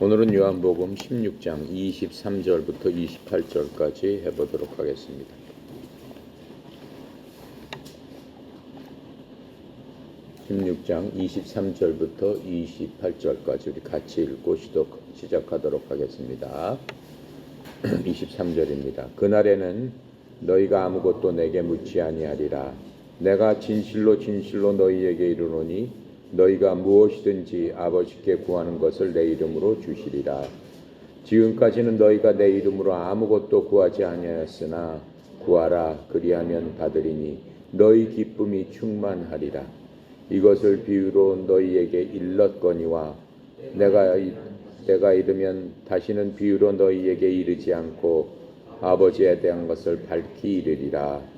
오늘은 요한복음 16장 23절부터 28절까지 해보도록 하겠습니다. (16장) 23절부터 28절까지 우리 같이 읽고 시작하도록 하겠습니다. 23절입니다. 그날에는 너희가 아무것도 내게 묻지 아니하리라. 내가 진실로 진실로 너희에게 이르노니 너희가 무엇이든지 아버지께 구하는 것을 내 이름으로 주시리라. 지금까지는 너희가 내 이름으로 아무것도 구하지 아니하였으나 구하라, 그리하면 받으리니 너희 기쁨이 충만하리라. 이것을 비유로 너희에게 일렀거니와 내가 이르면 다시는 비유로 너희에게 이르지 않고 아버지에 대한 것을 밝히 이르리라.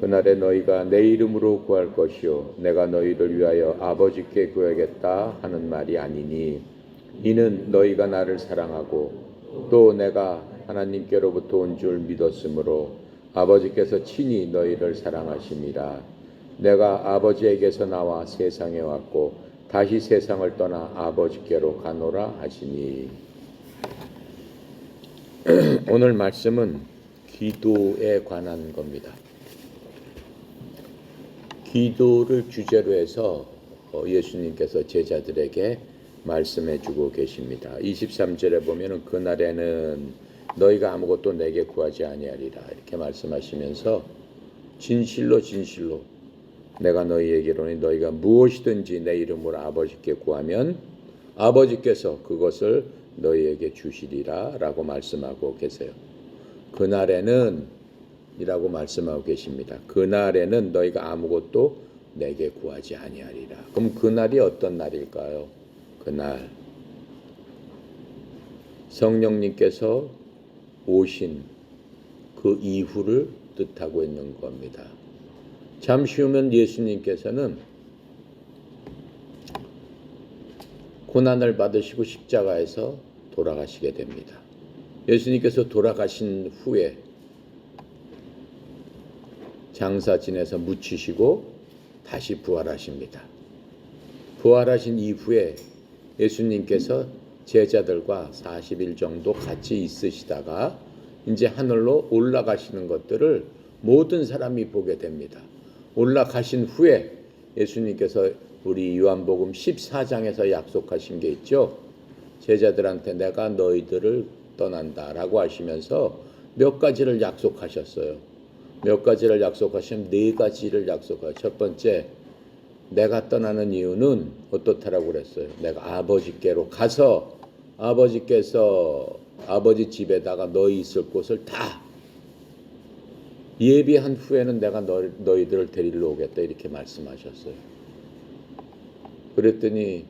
그날에 너희가 내 이름으로 구할 것이요 내가 너희를 위하여 아버지께 구하겠다 하는 말이 아니니, 이는 너희가 나를 사랑하고 또 내가 하나님께로부터 온 줄 믿었으므로 아버지께서 친히 너희를 사랑하심이라. 내가 아버지에게서 나와 세상에 왔고 다시 세상을 떠나 아버지께로 가노라 하시니. 오늘 말씀은 기도에 관한 겁니다. 기도를 주제로 해서 예수님께서 제자들에게 말씀해 주고 계십니다. 23절에 보면은 그날에는 너희가 아무것도 내게 구하지 아니하리라 이렇게 말씀하시면서 진실로 진실로 내가 너희에게 이르노니 너희가 무엇이든지 내 이름으로 아버지께 구하면 아버지께서 그것을 너희에게 주시리라 라고 말씀하고 계세요. 그날에는 이라고 말씀하고 계십니다. 그날에는 너희가 아무것도 내게 구하지 아니하리라. 그럼 그날이 어떤 날일까요? 그날 성령님께서 오신 그 이후를 뜻하고 있는 겁니다. 잠시 후면 예수님께서는 고난을 받으시고 십자가에서 돌아가시게 됩니다. 예수님께서 돌아가신 후에 장사 지내서 묻히시고 다시 부활하십니다. 부활하신 이후에 예수님께서 제자들과 40일 정도 같이 있으시다가 이제 하늘로 올라가시는 것들을 모든 사람이 보게 됩니다. 올라가신 후에 예수님께서 우리 요한복음 14장에서 약속하신 게 있죠. 제자들한테 내가 너희들을 떠난다라고 하시면서 몇 가지를 약속하셨어요. 몇 가지를 약속하시면 네 가지를 약속하요. 첫 번째, 내가 떠나는 이유는 어떻다라고 그랬어요. 내가 아버지께로 가서 아버지께서 아버지 집에다가 너희 있을 곳을 다 예비한 후에는 내가 너희들을 데리러 오겠다 이렇게 말씀하셨어요. 그랬더니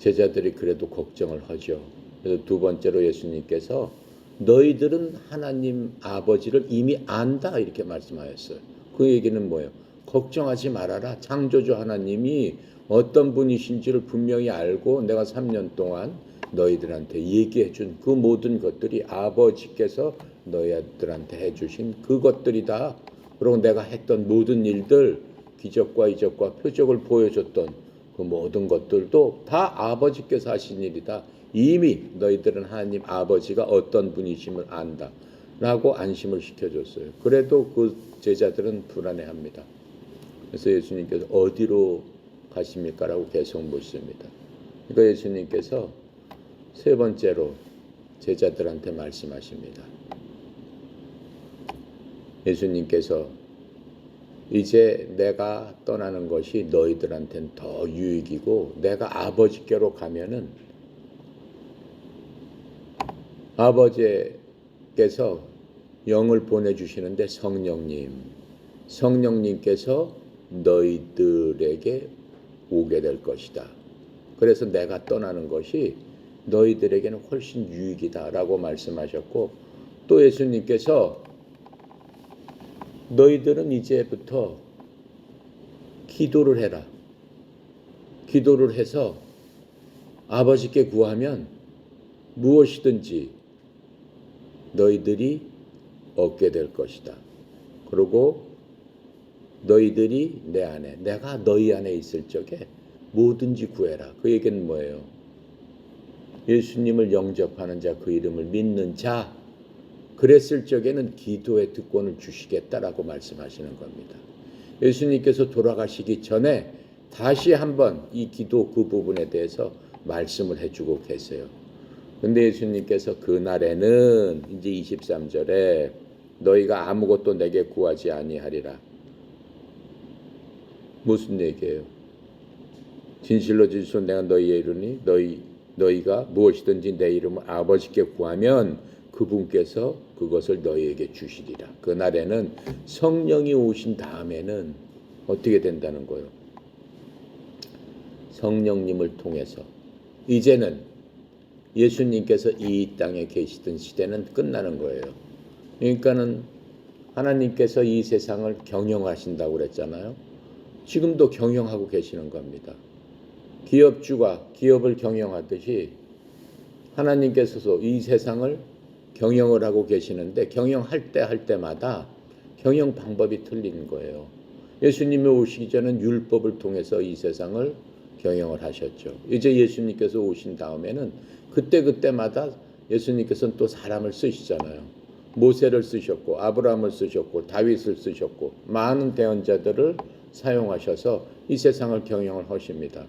제자들이 그래도 걱정을 하죠. 그래서 두 번째로 예수님께서 너희들은 하나님 아버지를 이미 안다 이렇게 말씀하셨어요. 그 얘기는 뭐예요? 걱정하지 말아라. 창조주 하나님이 어떤 분이신지를 분명히 알고 내가 3년 동안 너희들한테 얘기해 준 그 모든 것들이 아버지께서 너희들한테 해주신 그것들이다. 그리고 내가 했던 모든 일들, 기적과 이적과 표적을 보여줬던 그 모든 것들도 다 아버지께서 하신 일이다. 이미 너희들은 하나님 아버지가 어떤 분이심을 안다 라고 안심을 시켜줬어요. 그래도 그 제자들은 불안해합니다. 그래서 예수님께서 어디로 가십니까? 라고 계속 묻습니다. 그러니까 예수님께서 세 번째로 제자들한테 말씀하십니다. 예수님께서 이제 내가 떠나는 것이 너희들한테는 더 유익이고 내가 아버지께로 가면은 아버지께서 영을 보내주시는데 성령님께서 너희들에게 오게 될 것이다. 그래서 내가 떠나는 것이 너희들에게는 훨씬 유익이다 라고 말씀하셨고, 또 예수님께서 너희들은 이제부터 기도를 해라. 기도를 해서 아버지께 구하면 무엇이든지 너희들이 얻게 될 것이다. 그리고 너희들이 내 안에, 내가 너희 안에 있을 적에 뭐든지 구해라. 그 얘기는 뭐예요? 예수님을 영접하는 자, 그 이름을 믿는 자, 그랬을 적에는 기도의 특권을 주시겠다라고 말씀하시는 겁니다. 예수님께서 돌아가시기 전에 다시 한번 이 기도 그 부분에 대해서 말씀을 해주고 계세요. 근데 예수님께서 그날에는 이제 23절에 너희가 아무것도 내게 구하지 아니하리라. 무슨 얘기예요? 진실로 진실로 내가 너희에 이르니 너희가 무엇이든지 내 이름을 아버지께 구하면 그분께서 그것을 너희에게 주시리라. 그날에는 성령이 오신 다음에는 어떻게 된다는 거예요? 성령님을 통해서 이제는 예수님께서 이 땅에 계시던 시대는 끝나는 거예요. 그러니까는 하나님께서 이 세상을 경영하신다고 그랬잖아요. 지금도 경영하고 계시는 겁니다. 기업주가 기업을 경영하듯이 하나님께서도 이 세상을 경영을 하고 계시는데 경영할 때 할 때마다 경영 방법이 틀린 거예요. 예수님이 오시기 전엔 율법을 통해서 이 세상을 경영을 하셨죠. 이제 예수님께서 오신 다음에는 그때마다 예수님께서는 또 사람을 쓰시잖아요. 모세를 쓰셨고 아브라함을 쓰셨고 다윗을 쓰셨고 많은 대언자들을 사용하셔서 이 세상을 경영을 하십니다.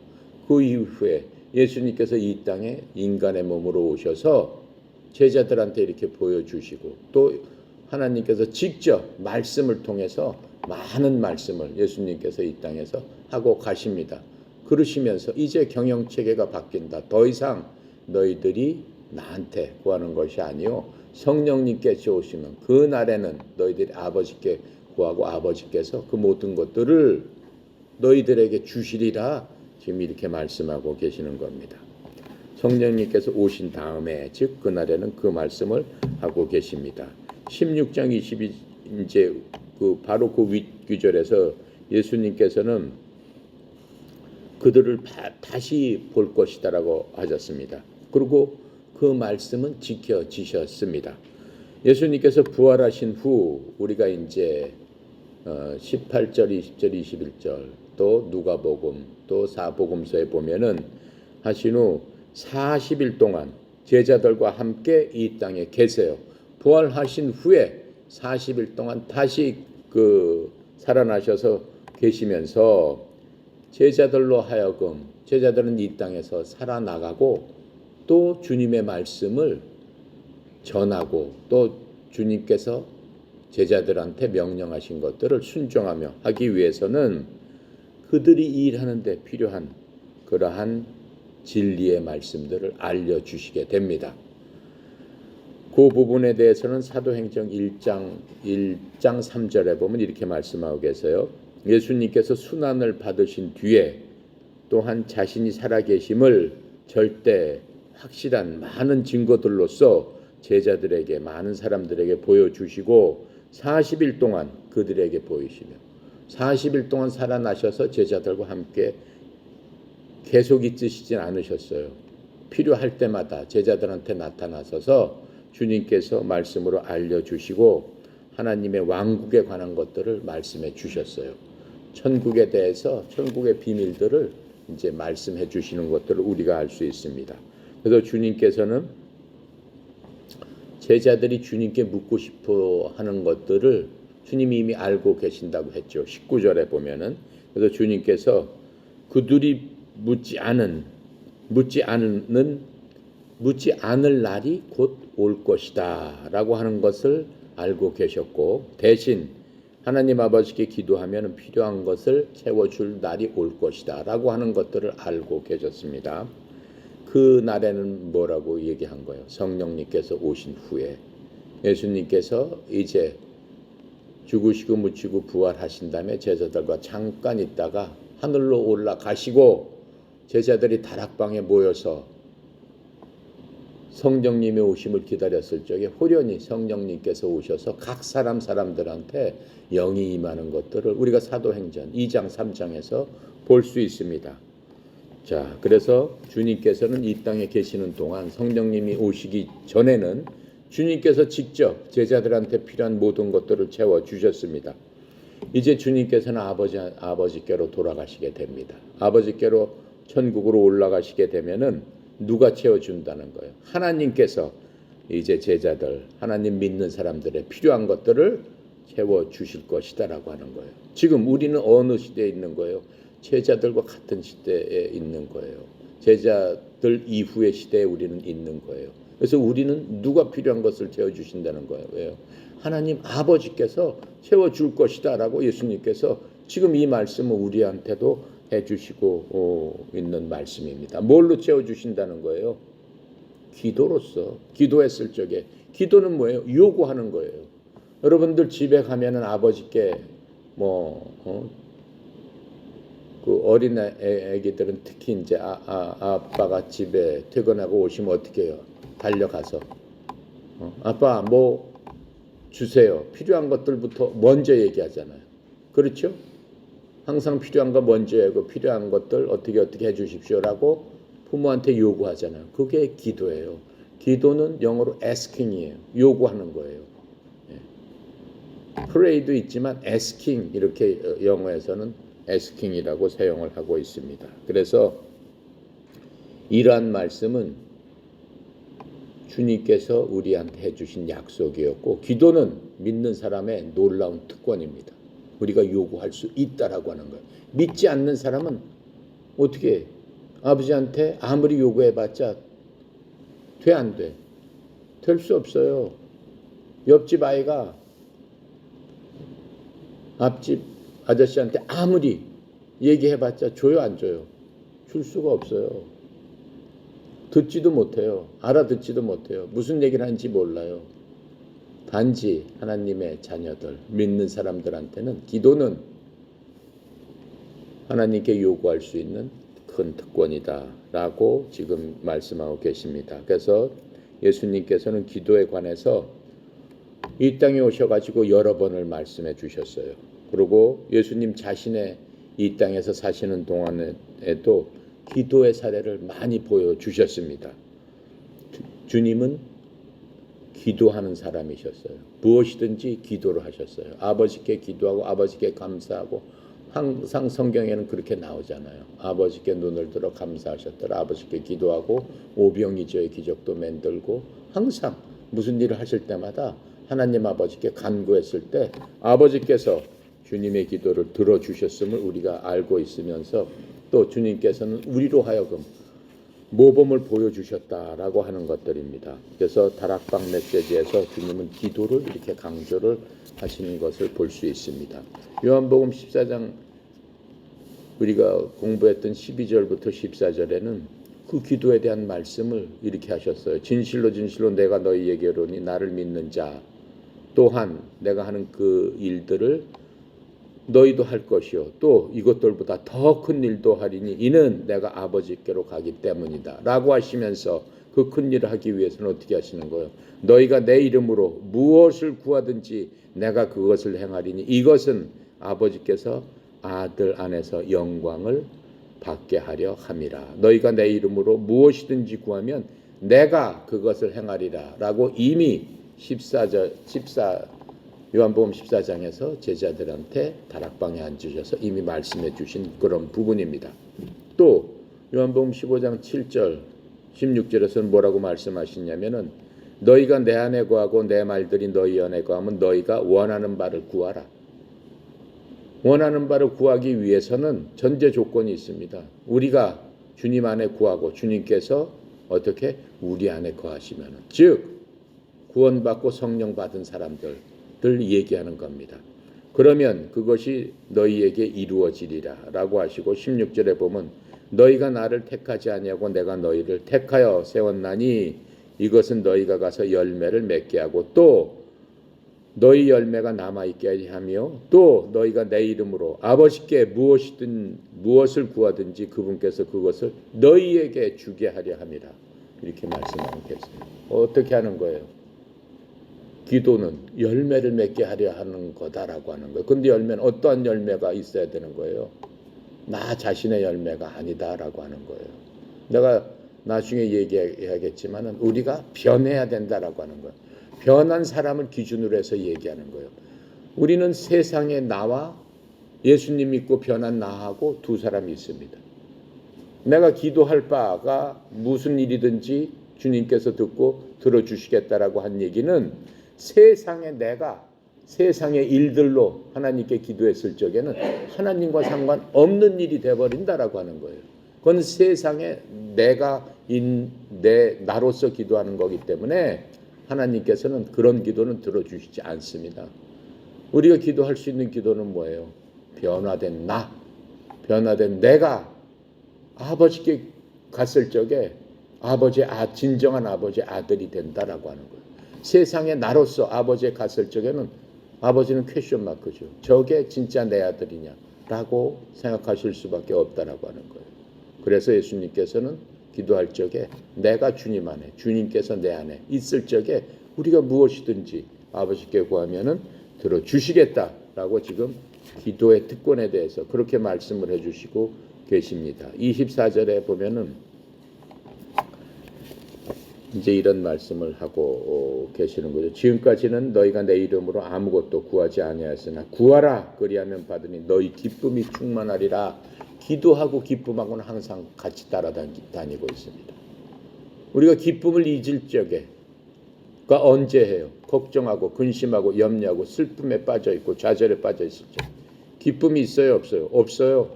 그 이후에 예수님께서 이 땅에 인간의 몸으로 오셔서 제자들한테 이렇게 보여주시고 또 하나님께서 직접 말씀을 통해서 많은 말씀을 예수님께서 이 땅에서 하고 가십니다. 그러시면서 이제 경영체계가 바뀐다. 더 이상 너희들이 나한테 구하는 것이 아니요 성령님께서 오시면 그날에는 너희들이 아버지께 구하고 아버지께서 그 모든 것들을 너희들에게 주시리라. 지금 이렇게 말씀하고 계시는 겁니다. 성령님께서 오신 다음에 즉 그날에는 그 말씀을 하고 계십니다. 16장 22 이제 바로 그 윗구절에서 예수님께서는 그들을 다시 볼 것이다라고 하셨습니다. 그리고 그 말씀은 지켜지셨습니다. 예수님께서 부활하신 후 우리가 이제 18절, 20절, 21절 또 누가복음 또 사복음서에 보면은 하신 후 40일 동안 제자들과 함께 이 땅에 계세요. 부활하신 후에 40일 동안 다시 살아나셔서 계시면서 제자들로 하여금 제자들은 이 땅에서 살아나가고 또 주님의 말씀을 전하고 또 주님께서 제자들한테 명령하신 것들을 순종하며 하기 위해서는 그들이 일하는 데 필요한 그러한 진리의 말씀들을 알려주시게 됩니다. 그 부분에 대해서는 사도행전 1장 3절에 보면 이렇게 말씀하고 계세요. 예수님께서 순환을 받으신 뒤에 또한 자신이 살아계심을 절대 확실한 많은 증거들로서 제자들에게 많은 사람들에게 보여주시고 40일 동안 그들에게 보이시며 40일 동안 살아나셔서 제자들과 함께 계속 있으시진 않으셨어요. 필요할 때마다 제자들한테 나타나셔서 주님께서 말씀으로 알려주시고 하나님의 왕국에 관한 것들을 말씀해 주셨어요. 천국에 대해서 천국의 비밀들을 이제 말씀해 주시는 것들을 우리가 알 수 있습니다. 그래서 주님께서는 제자들이 주님께 묻고 싶어 하는 것들을 주님이 이미 알고 계신다고 했죠. 19절에 보면은 그래서 주님께서 그들이 묻지 않을 날이 곧 올 것이다 라고 하는 것을 알고 계셨고 대신 하나님 아버지께 기도하면 필요한 것을 채워줄 날이 올 것이다 라고 하는 것들을 알고 계셨습니다. 그 날에는 뭐라고 얘기한 거예요? 성령님께서 오신 후에 예수님께서 이제 죽으시고 묻히고 부활하신 다음에 제자들과 잠깐 있다가 하늘로 올라가시고 제자들이 다락방에 모여서 성령님의 오심을 기다렸을 적에 호련히 성령님께서 오셔서 각 사람들한테 영이 임하는 것들을 우리가 사도행전 2장 3장에서 볼 수 있습니다. 자, 그래서 주님께서는 이 땅에 계시는 동안 성령님이 오시기 전에는 주님께서 직접 제자들한테 필요한 모든 것들을 채워주셨습니다. 이제 주님께서는 아버지께로 돌아가시게 됩니다. 아버지께로 천국으로 올라가시게 되면은 누가 채워준다는 거예요? 하나님께서 이제 제자들, 하나님 믿는 사람들의 필요한 것들을 채워주실 것이다라고 하는 거예요. 지금 우리는 어느 시대에 있는 거예요? 제자들과 같은 시대에 있는 거예요. 제자들 이후의 시대에 우리는 있는 거예요. 그래서 우리는 누가 필요한 것을 채워주신다는 거예요. 왜요? 하나님 아버지께서 채워줄 것이다라고 예수님께서 지금 이 말씀을 우리한테도 해주시고 있는 말씀입니다. 뭘로 채워주신다는 거예요? 기도로서. 기도했을 적에. 기도는 뭐예요? 요구하는 거예요. 여러분들 집에 가면은 아버지께 그 어린 애기들은 특히 이제 아빠가 집에 퇴근하고 오시면 어떻게 해요? 달려가서 아빠 뭐 주세요. 필요한 것들부터 먼저 얘기하잖아요. 그렇죠? 항상 필요한 거 먼저 하고 필요한 것들 어떻게 해주십시오라고 부모한테 요구하잖아요. 그게 기도예요. 기도는 영어로 asking이에요. 요구하는 거예요. pray도 있지만 asking 이렇게 영어에서는 asking이라고 사용을 하고 있습니다. 그래서 이러한 말씀은 주님께서 우리한테 해주신 약속이었고 기도는 믿는 사람의 놀라운 특권입니다. 우리가 요구할 수 있다라고 하는 거예요. 믿지 않는 사람은 어떻게 해? 아버지한테 아무리 요구해봤자 돼 안 돼? 될 수 없어요. 옆집 아이가 앞집 아저씨한테 아무리 얘기해봤자 줘요 안 줘요? 줄 수가 없어요. 듣지도 못해요. 알아듣지도 못해요. 무슨 얘기를 하는지 몰라요. 단지 하나님의 자녀들, 믿는 사람들한테는 기도는 하나님께 요구할 수 있는 큰 특권이다라고 지금 말씀하고 계십니다. 그래서 예수님께서는 기도에 관해서 이 땅에 오셔가지고 여러 번을 말씀해 주셨어요. 그리고 예수님 자신의 이 땅에서 사시는 동안에도 기도의 사례를 많이 보여주셨습니다. 주님은 기도하는 사람이셨어요. 무엇이든지 기도를 하셨어요. 아버지께 기도하고 아버지께 감사하고 항상 성경에는 그렇게 나오잖아요. 아버지께 눈을 들어 감사하셨더라. 아버지께 기도하고 오병이어의 기적도 만들고 항상 무슨 일을 하실 때마다 하나님 아버지께 간구했을 때 아버지께서 주님의 기도를 들어주셨음을 우리가 알고 있으면서 또 주님께서는 우리로 하여금 모범을 보여주셨다라고 하는 것들입니다. 그래서 다락방 메시지에서 주님은 기도를 이렇게 강조를 하시는 것을 볼 수 있습니다. 요한복음 14장 우리가 공부했던 12절부터 14절에는 그 기도에 대한 말씀을 이렇게 하셨어요. 진실로 진실로 내가 너희에게 이르노니 나를 믿는 자 또한 내가 하는 그 일들을 너희도 할 것이요 또 이것들보다 더 큰 일도 하리니 이는 내가 아버지께로 가기 때문이다 라고 하시면서 그 큰 일을 하기 위해서는 어떻게 하시는 거예요? 너희가 내 이름으로 무엇을 구하든지 내가 그것을 행하리니 이것은 아버지께서 아들 안에서 영광을 받게 하려 함이라. 너희가 내 이름으로 무엇이든지 구하면 내가 그것을 행하리라 라고 이미 요한복음 14장에서 제자들한테 다락방에 앉으셔서 이미 말씀해 주신 그런 부분입니다. 또 요한복음 15장 7절 16절에서는 뭐라고 말씀하시냐면은 너희가 내 안에 거하고 내 말들이 너희 안에 거하면 너희가 원하는 바를 구하라. 원하는 바를 구하기 위해서는 전제 조건이 있습니다. 우리가 주님 안에 구하고 주님께서 어떻게 우리 안에 거하시면은 즉 구원받고 성령 받은 사람들 얘기하는 겁니다. 그러면 그것이 너희에게 이루어지리라 라고 하시고 16절에 보면 너희가 나를 택하지 아니하고 내가 너희를 택하여 세웠나니 이것은 너희가 가서 열매를 맺게 하고 또 너희 열매가 남아있게 하며 또 너희가 내 이름으로 아버지께 무엇을 구하든지 그분께서 그것을 너희에게 주게 하려 함이라 이렇게 말씀하고 계세요. 어떻게 하는 거예요? 기도는 열매를 맺게 하려 하는 거다라고 하는 거예요. 근데 열매는 어떠한 열매가 있어야 되는 거예요? 나 자신의 열매가 아니다라고 하는 거예요. 내가 나중에 얘기해야겠지만 우리가 변해야 된다라고 하는 거예요. 변한 사람을 기준으로 해서 얘기하는 거예요. 우리는 세상에 나와 예수님 믿고 변한 나하고 두 사람이 있습니다. 내가 기도할 바가 무슨 일이든지 주님께서 듣고 들어주시겠다라고 한 얘기는 세상의 일들로 하나님께 기도했을 적에는 하나님과 상관없는 일이 돼버린다라고 하는 거예요. 그건 세상에 나로서 기도하는 거기 때문에 하나님께서는 그런 기도는 들어주시지 않습니다. 우리가 기도할 수 있는 기도는 뭐예요? 변화된 내가 아버지께 갔을 적에 진정한 아버지의 아들이 된다라고 하는 거예요. 세상에 나로서 아버지에 갔을 적에는 아버지는 퀘스천 마크죠. 저게 진짜 내 아들이냐라고 생각하실 수밖에 없다라고 하는 거예요. 그래서 예수님께서는 기도할 적에 내가 주님 안에, 주님께서 내 안에 있을 적에 우리가 무엇이든지 아버지께 구하면은 들어주시겠다라고 지금 기도의 특권에 대해서 그렇게 말씀을 해주시고 계십니다. 24절에 보면은 이제 이런 말씀을 하고 계시는 거죠. 지금까지는 너희가 내 이름으로 아무것도 구하지 아니하였으나 구하라 그리하면 받으니 너희 기쁨이 충만하리라. 기도하고 기쁨하고는 항상 같이 따라다니고 있습니다. 우리가 기쁨을 잊을 적에 그러니까 언제 해요? 걱정하고 근심하고 염려하고 슬픔에 빠져있고 좌절에 빠져있을 때 기쁨이 있어요? 없어요? 없어요.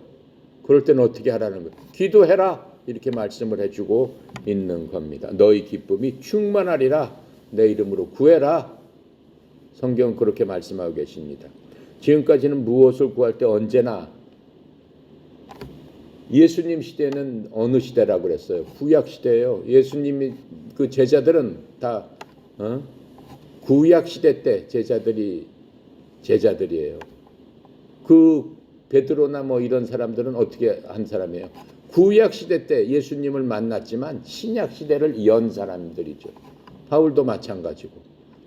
그럴 때는 어떻게 하라는 거예요? 기도해라 이렇게 말씀을 해주고 있는 겁니다. 너희 기쁨이 충만하리라. 내 이름으로 구해라. 성경은 그렇게 말씀하고 계십니다. 지금까지는 무엇을 구할 때 언제나 예수님 시대는 어느 시대라고 그랬어요? 구약 시대예요. 예수님이 그 제자들은 다 구약 시대 때 제자들이에요. 그 베드로나 뭐 이런 사람들은 어떻게 한 사람이에요? 구약 시대 때 예수님을 만났지만 신약 시대를 연 사람들이죠. 바울도 마찬가지고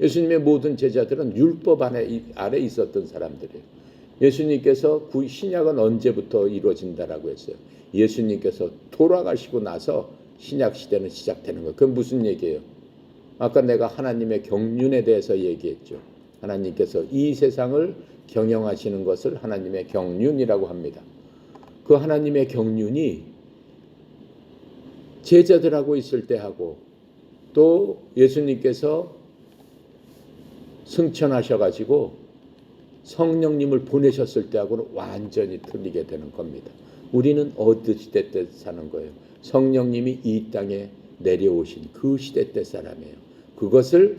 예수님의 모든 제자들은 율법 아래 있었던 사람들이에요. 예수님께서 신약은 언제부터 이루어진다라고 했어요? 예수님께서 돌아가시고 나서 신약 시대는 시작되는 거예요. 그건 무슨 얘기예요? 아까 내가 하나님의 경륜에 대해서 얘기했죠. 하나님께서 이 세상을 경영하시는 것을 하나님의 경륜이라고 합니다. 그 하나님의 경륜이 제자들하고 있을 때 하고 또 예수님께서 승천하셔가지고 성령님을 보내셨을 때하고는 완전히 틀리게 되는 겁니다. 우리는 어느 시대 때 사는 거예요? 성령님이 이 땅에 내려오신 그 시대 때 사람이에요. 그것을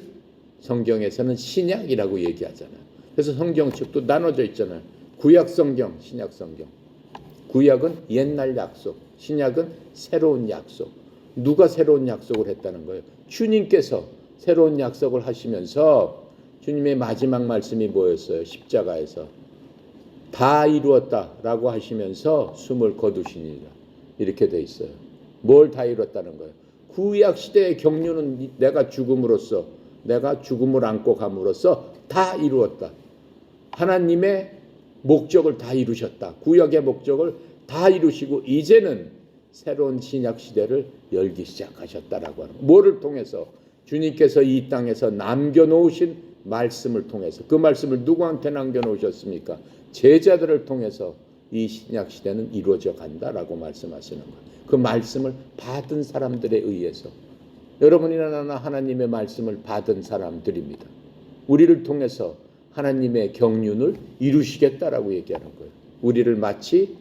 성경에서는 신약이라고 얘기하잖아요. 그래서 성경책도 나눠져 있잖아요. 구약 성경, 신약 성경. 구약은 옛날 약속, 신약은 새로운 약속. 누가 새로운 약속을 했다는 거예요? 주님께서 새로운 약속을 하시면서 주님의 마지막 말씀이 뭐였어요? 십자가에서 다 이루었다라고 하시면서 숨을 거두시니라 이렇게 돼 있어요. 뭘 다 이뤘다는 거예요? 구약 시대의 경륜은 내가 죽음을 안고 감으로써 다 이루었다. 하나님의 목적을 다 이루셨다. 구약의 목적을 다 이루시고 이제는 새로운 신약 시대를 열기 시작하셨다라고 하는 거예요. 뭐를 통해서? 주님께서 이 땅에서 남겨놓으신 말씀을 통해서. 그 말씀을 누구한테 남겨놓으셨습니까? 제자들을 통해서 이 신약 시대는 이루어져 간다라고 말씀하시는 거예요. 그 말씀을 받은 사람들에 의해서. 여러분이나 나나 하나님의 말씀을 받은 사람들입니다. 우리를 통해서 하나님의 경륜을 이루시겠다라고 얘기하는 거예요. 우리를 마치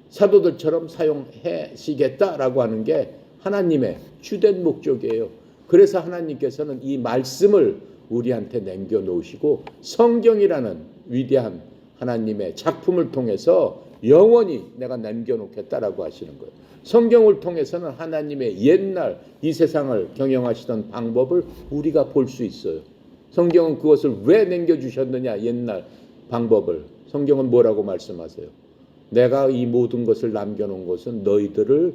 사도들처럼 사용하시겠다라고 하는 게 하나님의 주된 목적이에요. 그래서 하나님께서는 이 말씀을 우리한테 남겨놓으시고 성경이라는 위대한 하나님의 작품을 통해서 영원히 내가 남겨놓겠다라고 하시는 거예요. 성경을 통해서는 하나님의 옛날 이 세상을 경영하시던 방법을 우리가 볼 수 있어요. 성경은 그것을 왜 남겨주셨느냐? 옛날 방법을. 성경은 뭐라고 말씀하세요? 내가 이 모든 것을 남겨놓은 것은 너희들을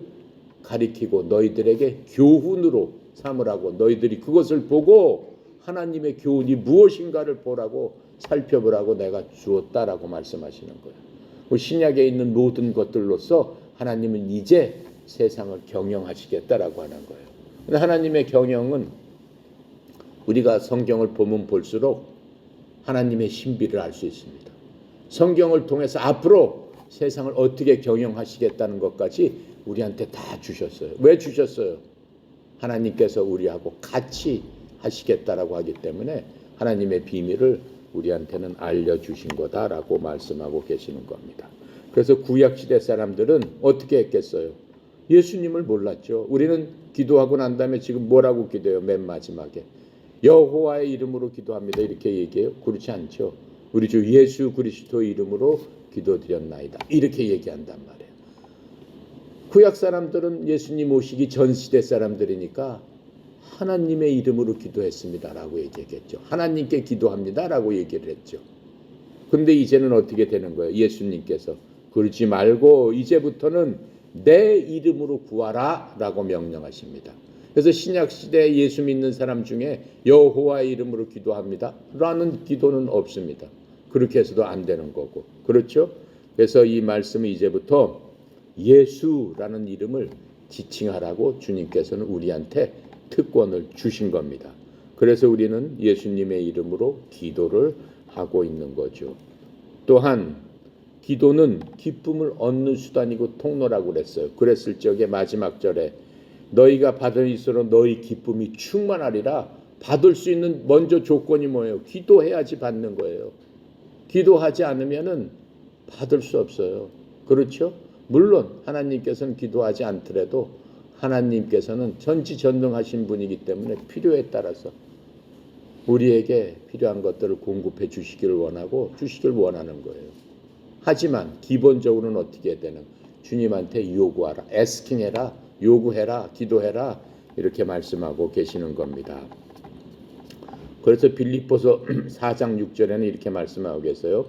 가리키고 너희들에게 교훈으로 삼으라고, 너희들이 그것을 보고 하나님의 교훈이 무엇인가를 보라고, 살펴보라고 내가 주었다라고 말씀하시는 거예요. 신약에 있는 모든 것들로서 하나님은 이제 세상을 경영하시겠다라고 하는 거예요. 근데 하나님의 경영은 우리가 성경을 보면 볼수록 하나님의 신비를 알 수 있습니다. 성경을 통해서 앞으로 세상을 어떻게 경영하시겠다는 것까지 우리한테 다 주셨어요. 왜 주셨어요? 하나님께서 우리하고 같이 하시겠다라고 하기 때문에 하나님의 비밀을 우리한테는 알려주신 거다라고 말씀하고 계시는 겁니다. 그래서 구약시대 사람들은 어떻게 했겠어요? 예수님을 몰랐죠. 우리는 기도하고 난 다음에 지금 뭐라고 기도해요? 맨 마지막에 여호와의 이름으로 기도합니다 이렇게 얘기해요? 그렇지 않죠. 우리 주 예수 그리스도의 이름으로 기도드렸나이다 이렇게 얘기한단 말이에요. 구약 사람들은 예수님 오시기 전 시대 사람들이니까 하나님의 이름으로 기도했습니다라고 얘기했죠. 하나님께 기도합니다라고 얘기를 했죠. 근데 이제는 어떻게 되는 거예요? 예수님께서 그러지 말고 이제부터는 내 이름으로 구하라라고 명령하십니다. 그래서 신약시대에 예수 믿는 사람 중에 여호와의 이름으로 기도합니다 라는 기도는 없습니다. 그렇게 해서도 안 되는 거고, 그렇죠? 그래서 이 말씀은 이제부터 예수라는 이름을 지칭하라고 주님께서는 우리한테 특권을 주신 겁니다. 그래서 우리는 예수님의 이름으로 기도를 하고 있는 거죠. 또한 기도는 기쁨을 얻는 수단이고 통로라고 그랬어요. 그랬을 적에 마지막 절에 너희가 받을수록 너희 기쁨이 충만하리라. 받을 수 있는 먼저 조건이 뭐예요? 기도해야지 받는 거예요. 기도하지 않으면은 받을 수 없어요. 그렇죠? 물론 하나님께서는 기도하지 않더라도 하나님께서는 전지전능하신 분이기 때문에 필요에 따라서 우리에게 필요한 것들을 공급해 주시기를 원하고 주시길 원하는 거예요. 하지만 기본적으로는 어떻게 해야 되는? 주님한테 요구하라. asking 해라. 요구해라. 기도해라. 이렇게 말씀하고 계시는 겁니다. 그래서 빌립보서 4장 6절에는 이렇게 말씀하고 계세요.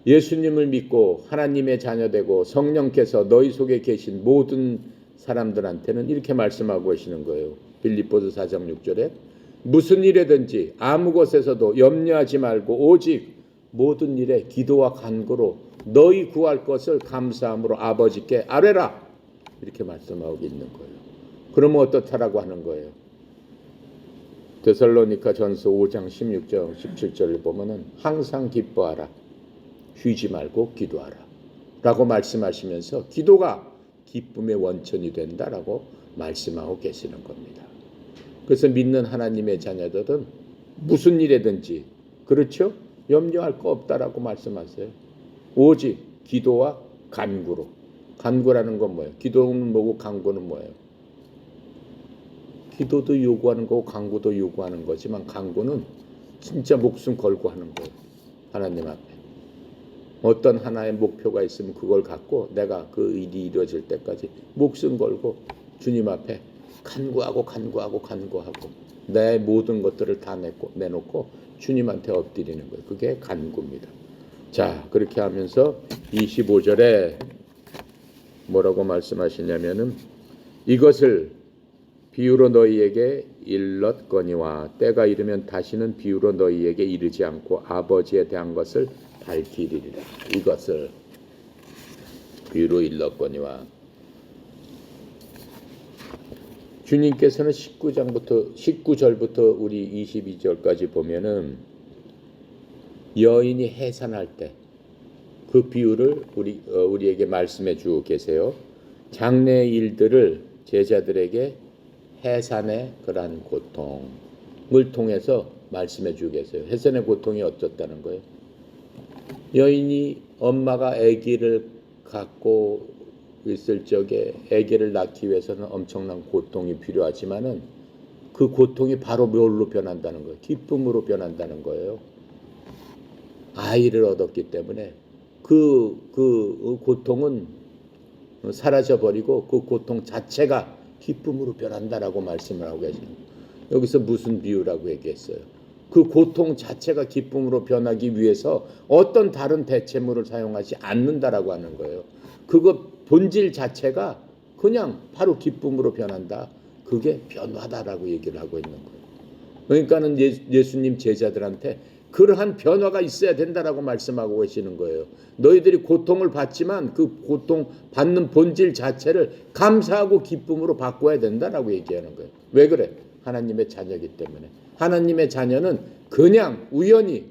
예수님을 믿고 하나님의 자녀되고 성령께서 너희 속에 계신 모든 사람들한테는 이렇게 말씀하고 계시는 거예요. 빌립보서 4장 6절에 무슨 일에든지 아무 것에서도 염려하지 말고 오직 모든 일에 기도와 간구로 너희 구할 것을 감사함으로 아버지께 아뢰라. 이렇게 말씀하고 있는 거예요. 그러면 어떻다라고 하는 거예요? 데살로니가 전서 5장 16절 17절을 보면은 항상 기뻐하라. 쉬지 말고 기도하라. 라고 말씀하시면서 기도가 기쁨의 원천이 된다라고 말씀하고 계시는 겁니다. 그래서 믿는 하나님의 자녀들은 무슨 일에든지 그렇죠? 염려할 거 없다라고 말씀하세요. 오직 기도와 간구로. 간구라는 건 뭐예요? 기도는 뭐고 간구는 뭐예요? 기도도 요구하는 거고 간구도 요구하는 거지만 간구는 진짜 목숨 걸고 하는 거예요. 하나님 앞에. 어떤 하나의 목표가 있으면 그걸 갖고 내가 그 일이 이루어질 때까지 목숨 걸고 주님 앞에 간구하고 내 모든 것들을 다 내놓고 주님한테 엎드리는 거예요. 그게 간구입니다. 자, 그렇게 하면서 25절에 뭐라고 말씀하시냐면은 이것을 비유로 너희에게 일렀거니와 때가 이르면 다시는 비유로 너희에게 이르지 않고 아버지에 대한 것을 밝히리라. 이것을 비유로 일렀거니와 주님께서는 19절부터 우리 22절까지 보면은 여인이 해산할 때 그 비유를 우리에게 말씀해 주고 계세요. 장래의 일들을 제자들에게 해산의 그러한 고통을 통해서 말씀해 주고 계세요. 해산의 고통이 어떻다는 거예요? 여인이 엄마가 아기를 갖고 있을 적에 아기를 낳기 위해서는 엄청난 고통이 필요하지만은 그 고통이 바로 뭘로 변한다는 거예요? 기쁨으로 변한다는 거예요. 아이를 얻었기 때문에 그 고통은 사라져버리고 그 고통 자체가 기쁨으로 변한다라고 말씀을 하고 계십니다. 여기서 무슨 비유라고 얘기했어요? 그 고통 자체가 기쁨으로 변하기 위해서 어떤 다른 대체물을 사용하지 않는다라고 하는 거예요. 그거 본질 자체가 그냥 바로 기쁨으로 변한다. 그게 변화다라고 얘기를 하고 있는 거예요. 그러니까는 예수님 제자들한테 그러한 변화가 있어야 된다라고 말씀하고 계시는 거예요. 너희들이 고통을 받지만 그 고통 받는 본질 자체를 감사하고 기쁨으로 바꿔야 된다라고 얘기하는 거예요. 왜 그래? 하나님의 자녀이기 때문에. 하나님의 자녀는 그냥 우연히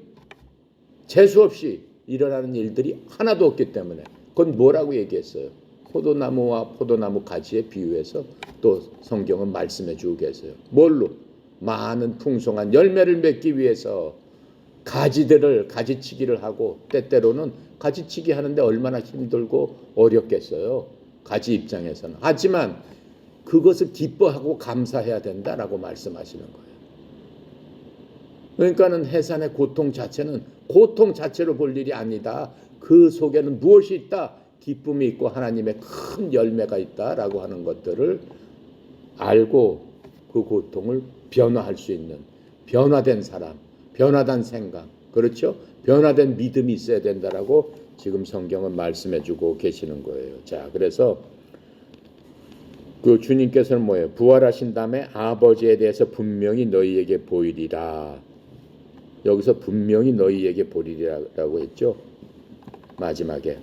재수 없이 일어나는 일들이 하나도 없기 때문에. 그건 뭐라고 얘기했어요? 포도나무와 포도나무 가지에 비유해서 또 성경은 말씀해 주고 계세요. 뭘로? 많은 풍성한 열매를 맺기 위해서 가지치기를 하고, 때때로는 가지치기 하는데 얼마나 힘들고 어렵겠어요, 가지 입장에서는. 하지만 그것을 기뻐하고 감사해야 된다라고 말씀하시는 거예요. 그러니까는 해산의 고통 자체는 고통 자체로 볼 일이 아니다. 그 속에는 무엇이 있다? 기쁨이 있고 하나님의 큰 열매가 있다라고 하는 것들을 알고 그 고통을 변화할 수 있는 변화된 사람, 변화된 생각, 그렇죠? 변화된 믿음이 있어야 된다라고 지금 성경은 말씀해 주고 계시는 거예요. 자, 그래서 그 주님께서는 뭐예요? 부활하신 다음에 아버지에 대해서 분명히 너희에게 보이리라. 여기서 분명히 너희에게 보이리라고 했죠. 마지막에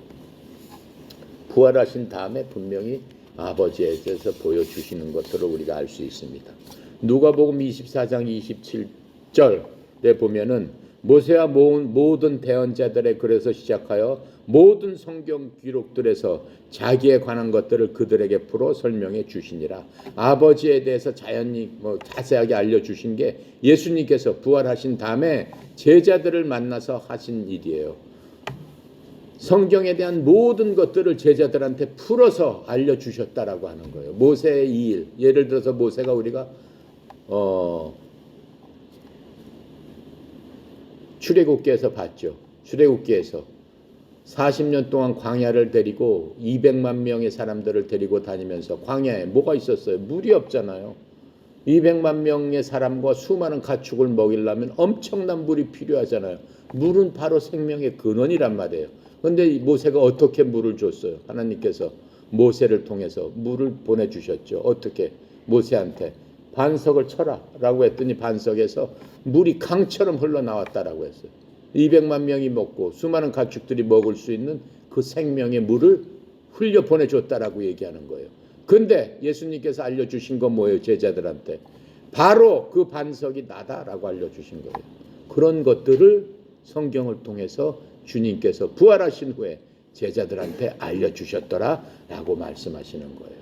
부활하신 다음에 분명히 아버지에 대해서 보여주시는 것들을 우리가 알 수 있습니다. 누가복음 24장 27절에 보면은 모세와 모든 대언자들의 글에서 시작하여 모든 성경 기록들에서 자기에 관한 것들을 그들에게 풀어 설명해 주시니라. 아버지에 대해서 자세하게 알려주신 게 예수님께서 부활하신 다음에 제자들을 만나서 하신 일이에요. 성경에 대한 모든 것들을 제자들한테 풀어서 알려주셨다라고 하는 거예요. 모세의 이 일, 예를 들어서 모세가 우리가 출애굽기에서 봤죠. 출애굽기에서 40년 동안 광야를 데리고 200만 명의 사람들을 데리고 다니면서 광야에 뭐가 있었어요? 물이 없잖아요. 200만 명의 사람과 수많은 가축을 먹이려면 엄청난 물이 필요하잖아요. 물은 바로 생명의 근원이란 말이에요. 그런데 모세가 어떻게 물을 줬어요? 하나님께서 모세를 통해서 물을 보내주셨죠. 어떻게? 모세한테 반석을 쳐라 라고 했더니 반석에서 물이 강처럼 흘러나왔다라고 했어요. 200만 명이 먹고 수많은 가축들이 먹을 수 있는 그 생명의 물을 흘려 보내줬다라고 얘기하는 거예요. 근데 예수님께서 알려주신 건 뭐예요? 제자들한테 바로 그 반석이 나다라고 알려주신 거예요. 그런 것들을 성경을 통해서 주님께서 부활하신 후에 제자들한테 알려주셨더라라고 말씀하시는 거예요.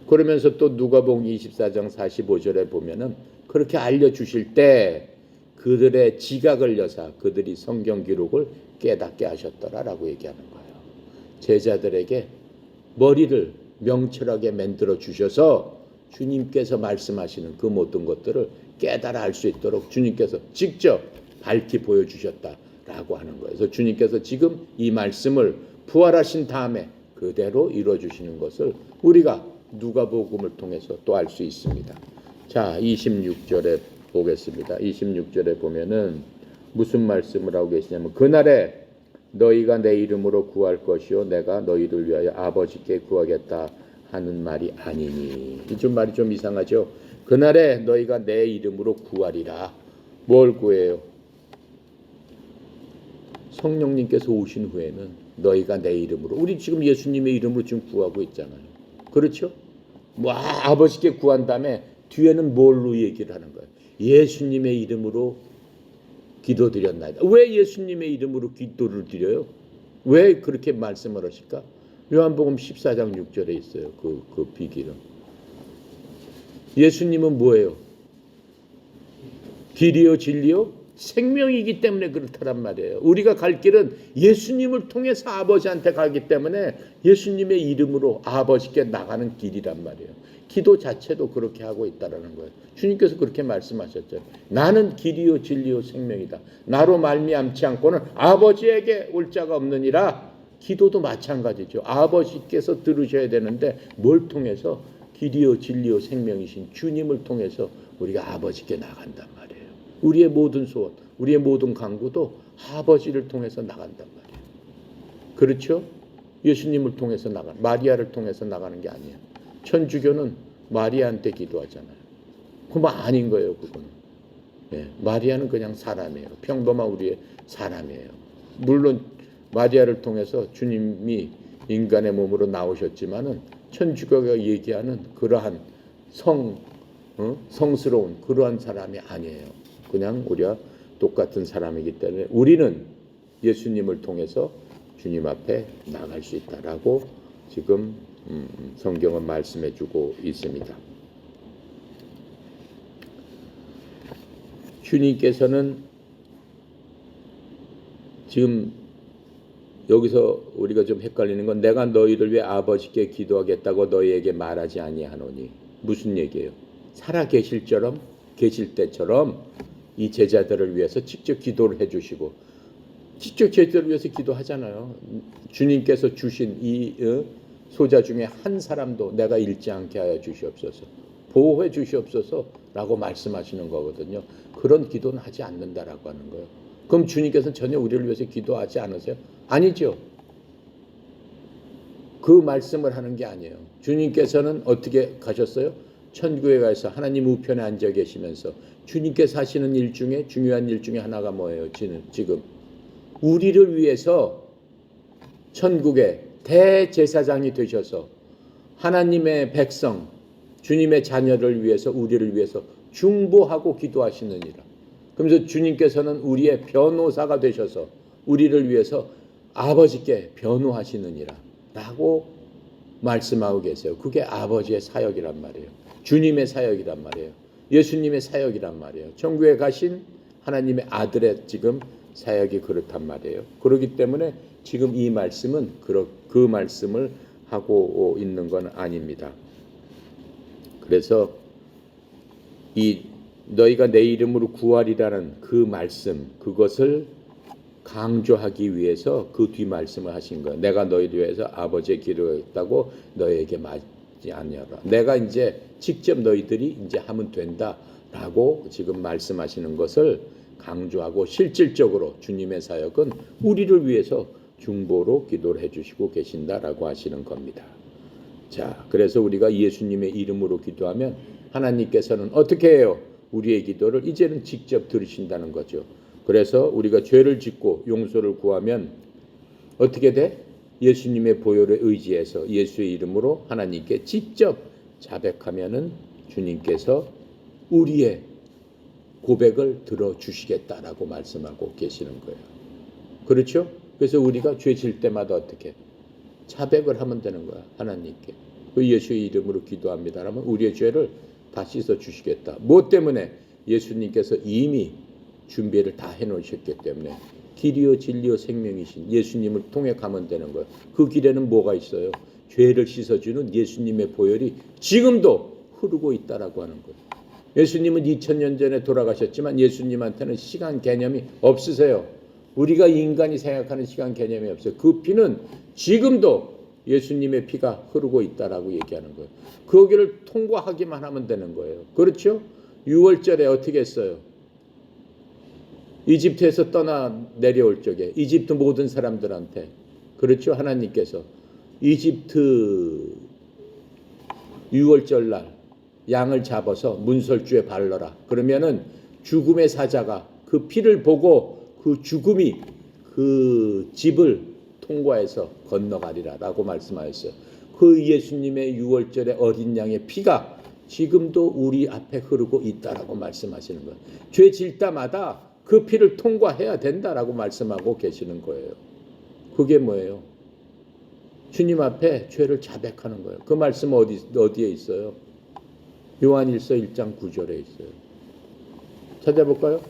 그러면서 또 누가복음 24장 45절에 보면은 그렇게 알려주실 때 그들의 지각을 여사 그들이 성경 기록을 깨닫게 하셨더라라고 얘기하는 거예요. 제자들에게 머리를 명철하게 만들어 주셔서 주님께서 말씀하시는 그 모든 것들을 깨달아 알 수 있도록 주님께서 직접 밝히 보여주셨다라고 하는 거예요. 그래서 주님께서 지금 이 말씀을 부활하신 다음에 그대로 이루어주시는 것을 우리가 누가복음을 통해서 또 알 수 있습니다. 자, 26절에 보겠습니다. 26절에 보면은 무슨 말씀을 하고 계시냐면 그날에 너희가 내 이름으로 구할 것이요 내가 너희를 위하여 아버지께 구하겠다 하는 말이 아니니. 이 좀 말이 좀 이상하죠. 그날에 너희가 내 이름으로 구하리라. 뭘 구해요? 성령님께서 오신 후에는 너희가 내 이름으로, 우리 지금 예수님의 이름으로 지금 구하고 있잖아요. 그렇죠? 아버지께 구한 다음에 뒤에는 뭘로 얘기를 하는 거예요? 예수님의 이름으로 기도드렸나이다. 왜 예수님의 이름으로 기도를 드려요? 왜 그렇게 말씀을 하실까? 요한복음 14장 6절에 있어요. 그 비기는. 예수님은 뭐예요? 길이요 진리요 생명이기 때문에 그렇다란 말이에요. 우리가 갈 길은 예수님을 통해서 아버지한테 가기 때문에 예수님의 이름으로 아버지께 나가는 길이란 말이에요. 기도 자체도 그렇게 하고 있다라는 거예요. 주님께서 그렇게 말씀하셨죠. 나는 길이요 진리요 생명이다. 나로 말미암지 않고는 아버지에게 올 자가 없느니라. 기도도 마찬가지죠. 아버지께서 들으셔야 되는데 뭘 통해서? 길이요 진리요 생명이신 주님을 통해서 우리가 아버지께 나간단 말이에요. 우리의 모든 소원, 우리의 모든 간구도 아버지를 통해서 나간단 말이에요. 그렇죠? 예수님을 통해서 마리아를 통해서 나가는 게 아니에요. 천주교는 마리아한테 기도하잖아요. 그건 아닌 거예요, 그거는. 네, 마리아는 그냥 사람이에요. 평범한 우리의 사람이에요. 물론 마리아를 통해서 주님이 인간의 몸으로 나오셨지만은 천주교가 얘기하는 그러한 성스러운 그러한 사람이 아니에요. 그냥 우리와 똑같은 사람이기 때문에 우리는 예수님을 통해서 주님 앞에 나갈 수 있다라고 지금 성경은 말씀해주고 있습니다. 주님께서는 지금 여기서 우리가 좀 헷갈리는 건 내가 너희를 위해 아버지께 기도하겠다고 너희에게 말하지 아니하노니 무슨 얘기예요? 살아 계실 때처럼 이 제자들을 위해서 직접 기도를 해주시고 직접 제자들을 위해서 기도하잖아요. 주님께서 주신 이 소자 중에 한 사람도 내가 잃지 않게 하여 주시옵소서, 보호해 주시옵소서 라고 말씀하시는 거거든요. 그런 기도는 하지 않는다라고 하는 거예요. 그럼 주님께서는 전혀 우리를 위해서 기도하지 않으세요? 아니죠. 그 말씀을 하는 게 아니에요. 주님께서는 어떻게 가셨어요? 천국에 가서 하나님 우편에 앉아 계시면서 주님께서 하시는 일 중에 중요한 일 중에 하나가 뭐예요? 지금 우리를 위해서 천국의 대제사장이 되셔서 하나님의 백성, 주님의 자녀를 위해서 우리를 위해서 중보하고 기도하시느니라. 그러면서 주님께서는 우리의 변호사가 되셔서 우리를 위해서 아버지께 변호하시느니라 라고 말씀하고 계세요. 그게 아버지의 사역이란 말이에요. 주님의 사역이란 말이에요. 예수님의 사역이란 말이에요. 천국에 가신 하나님의 아들의 지금 사역이 그렇단 말이에요. 그렇기 때문에 지금 이 말씀은 그 말씀을 하고 있는 건 아닙니다. 그래서 이 너희가 내 이름으로 구하리라는 그 말씀, 그것을 강조하기 위해서 그 뒤 말씀을 하신 거예요. 내가 너희를 위해서 아버지의 기도했다고 너희에게 말하지 아니하라. 내가 이제 직접 너희들이 이제 하면 된다라고 지금 말씀하시는 것을 강조하고 실질적으로 주님의 사역은 우리를 위해서 중보로 기도를 해주시고 계신다라고 하시는 겁니다. 자, 그래서 우리가 예수님의 이름으로 기도하면 하나님께서는 어떻게 해요? 우리의 기도를 이제는 직접 들으신다는 거죠. 그래서 우리가 죄를 짓고 용서를 구하면 어떻게 돼? 예수님의 보혈에 의지해서 예수의 이름으로 하나님께 직접 자백하면은 주님께서 우리의 고백을 들어주시겠다라고 말씀하고 계시는 거예요. 그렇죠? 그래서 우리가 죄 질 때마다 어떻게? 자백을 하면 되는 거야. 하나님께. 그 예수의 이름으로 기도합니다. 그러면 우리의 죄를 다 씻어 주시겠다. 뭐 때문에? 예수님께서 이미 준비를 다 해놓으셨기 때문에 길이요 진리요 생명이신 예수님을 통해 가면 되는 거예요. 그 길에는 뭐가 있어요? 죄를 씻어주는 예수님의 보혈이 지금도 흐르고 있다라고 하는 거예요. 예수님은 2000년 전에 돌아가셨지만 예수님한테는 시간 개념이 없으세요. 우리가 인간이 생각하는 시간 개념이 없어요. 그 피는 지금도 예수님의 피가 흐르고 있다라고 얘기하는 거예요. 거기를 통과하기만 하면 되는 거예요. 그렇죠? 6월절에 어떻게 했어요? 이집트에서 떠나 내려올 적에 이집트 모든 사람들한테 그렇죠? 하나님께서 이집트 6월절 날 양을 잡아서 문설주에 발라라. 그러면은 죽음의 사자가 그 피를 보고 그 죽음이 그 집을 통과해서 건너가리라라고 말씀하셨어요. 그 예수님의 6월절의 어린 양의 피가 지금도 우리 앞에 흐르고 있다라고 말씀하시는 거예요. 죄 질 때마다 그 피를 통과해야 된다라고 말씀하고 계시는 거예요. 그게 뭐예요? 주님 앞에 죄를 자백하는 거예요. 그 말씀 어디에 있어요? 요한일서 1장 9절에 있어요. 찾아볼까요?